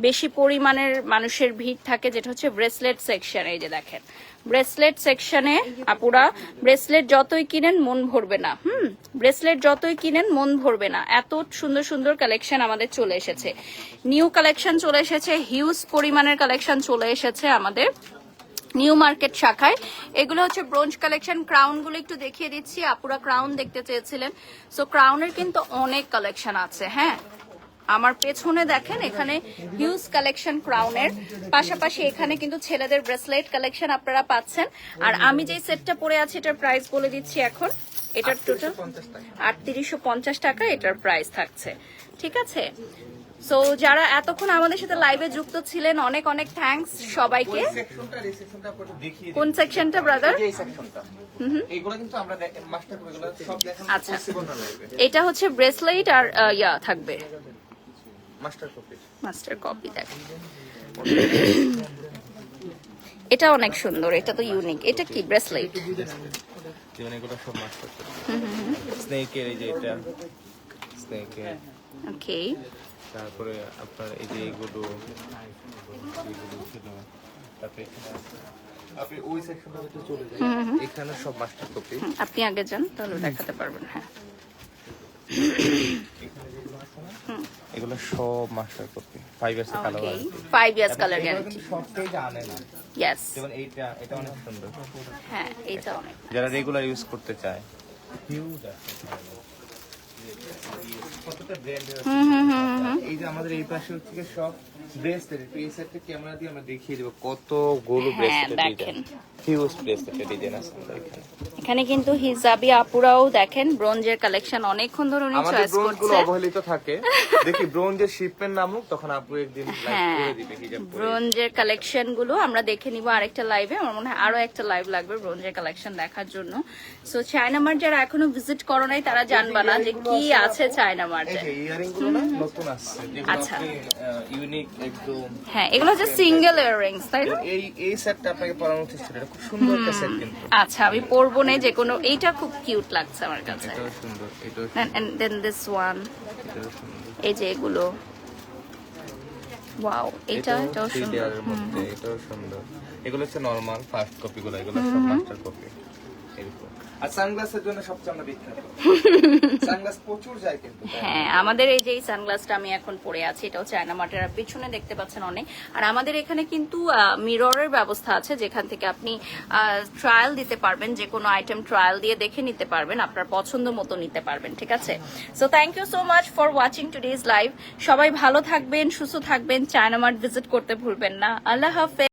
বেশি পরিমাণের মানুষের ভিড় থাকে, যেটা হচ্ছে ব্রেসলেট সেকশন। এই যে দেখেন ব্রেসলেট সেকশনে আপুরা ব্রেসলেট যতই কিনেন মন ভরবে না। ব্রেসলেট যতই কিনেন মন ভরবে না, এত সুন্দর সুন্দর কালেকশন আমাদের চলে এসেছে। নিউ কালেকশন চলে এসেছে, হিউজ পরিমাণের কালেকশন চলে এসেছে আমাদের নিউ মার্কেট শাখায়। এগুলো হচ্ছে ব্রোঞ্জ কালেকশন। ক্রাউন গুলো একটু দেখিয়ে দিচ্ছি, আপুরা ক্রাউন দেখতে চেয়েছিলেন। সো ক্রাউনের কিন্তু অনেক কালেকশন আছে। হ্যাঁ, আমার পেছনে দেখেন এখানে হিউজ কালেকশন ক্রাউনের, পাশাপাশি এখানে কিন্তু ছেলেদের ব্রেসলেট কালেকশন আপনারা পাচ্ছেন। আর আমি যে সেটটা পরে আছি এটার প্রাইস বলে দিচ্ছি এখন। এটার টোটাল 3850 টাকা এটার প্রাইস থাকছে, ঠিক আছে? সো যারা এতক্ষণ আমাদের সাথে লাইভে যুক্ত ছিলেন, অনেক অনেক থ্যাঙ্কস সবাইকে। কোন সেকশনটা ব্রাদার? আচ্ছা, এটা হচ্ছে ব্রেসলেট আর ইয়া থাকবে মাস্টার কপি। দেখেন এটা অনেক সুন্দর, এটা তো ইউনিক। এটা কি ব্রেসলেট? স্নেকের, এই যে এটা স্নেকের। ওকে, তারপরে আপনার এই যে এগুলো ছিল, তারপরে আপনি ওই সেকশনটাতে চলে যান, এখানে সব মাস্টার কপি। আপনি আগে যান, তাহলে দেখাতে পারবেন। হ্যাঁ, এগুলো সব master copy, 5 years colour guarantee. 5 years colour guarantee. সব পেজ আনে না। ইয়েস, যেমন এটা অনেক সুন্দর। হ্যাঁ, এটা অনেক। যারা রেগুলার ইউজ করতে চায়, হিউজ আছে। কতটা ব্র্যান্ডের আছে। এই যে আমাদের এই পাশে হচ্ছে সব ব্রেসলেট। এই সেটটা ক্যামেরা দিয়ে আমরা দেখিয়ে দেব কতগুলো ব্রেসলেট ডিজাইন, হিউজ ব্রেসলেটের ডিজাইন আছে আমাদের এখানে। এখানে কিন্তু হিজাবি আপুরাও দেখেন ব্রোঞ্জের কালেকশন অনেকক্ষণ ধরে উনি আমাদের চয়েস ব্রোঞ্জ গুলো করছে। অবহেলিত থাকে, দেখি ব্রোঞ্জের শিপমেন্ট নামুক, তখন আপু একদিন লাইভ করে দিবে হিজাব পরে। ব্রোঞ্জের কালেকশন গুলো আমরা দেখে নিব আরেকটা লাইভে। আমার মনে হয় আরো একটা লাইভ লাগবে ব্রোঞ্জের কালেকশন দেখার জন্য। সো চায়না মার্ট যারা এখনো ভিজিট করো নাই তারা জানবা না যে কি আছে চায়না মার্টে। এই ইয়ারিং গুলো না নতুন আসছে, যেগুলো আচ্ছা। আপনি ইউনিক একদম। হ্যাঁ, এগুলো হচ্ছে সিঙ্গেল ইয়াররিংস, তাই না? এই সেটটা আপনাকে পরানো উচিত ছিল, এটা খুব সুন্দর একটা সেট কিন্তু। আচ্ছা, আমি পরবো না যে কোনো। এইটা খুব কিউট লাগছে আমার কাছে। এটাও সুন্দর, এটাও And then this one, সুন্দর। এই যে এগুলো, ওয়াও, এটাও সুন্দর। এটাও সুন্দর। এগুলো হচ্ছে নরমাল ফার্স্ট কপি গুলো, এগুলো সব মাস্টার কপি এরকম। আর সানগ্লাসের জন্য সবচেয়ে আমরা বিখ্যাত। সানগ্লাস প্রচুর যায় কিন্তু। হ্যাঁ, আমাদের এই যে সানগ্লাসটা আমি এখন পরে আছি, এটাও চায়না মার্টের। পিছনে দেখতে পাচ্ছেন অনেক। আর আমাদের এখানে কিন্তু মিররের ব্যবস্থা আছে, যেখান থেকে আপনি ট্রায়াল দিতে পারবেন, যে কোনো আইটেম ট্রায়াল দিয়ে দেখে নিতে পারবেন, আপনার পছন্দ মতো নিতে পারবেন, ঠিক আছে? So thank you so much for watching today's live. সবাই ভালো থাকবেন, সুস্থ থাকবেন, চায়না মার্ট ভিজিট করতে ভুলবেন না। আল্লাহ হাফেজ।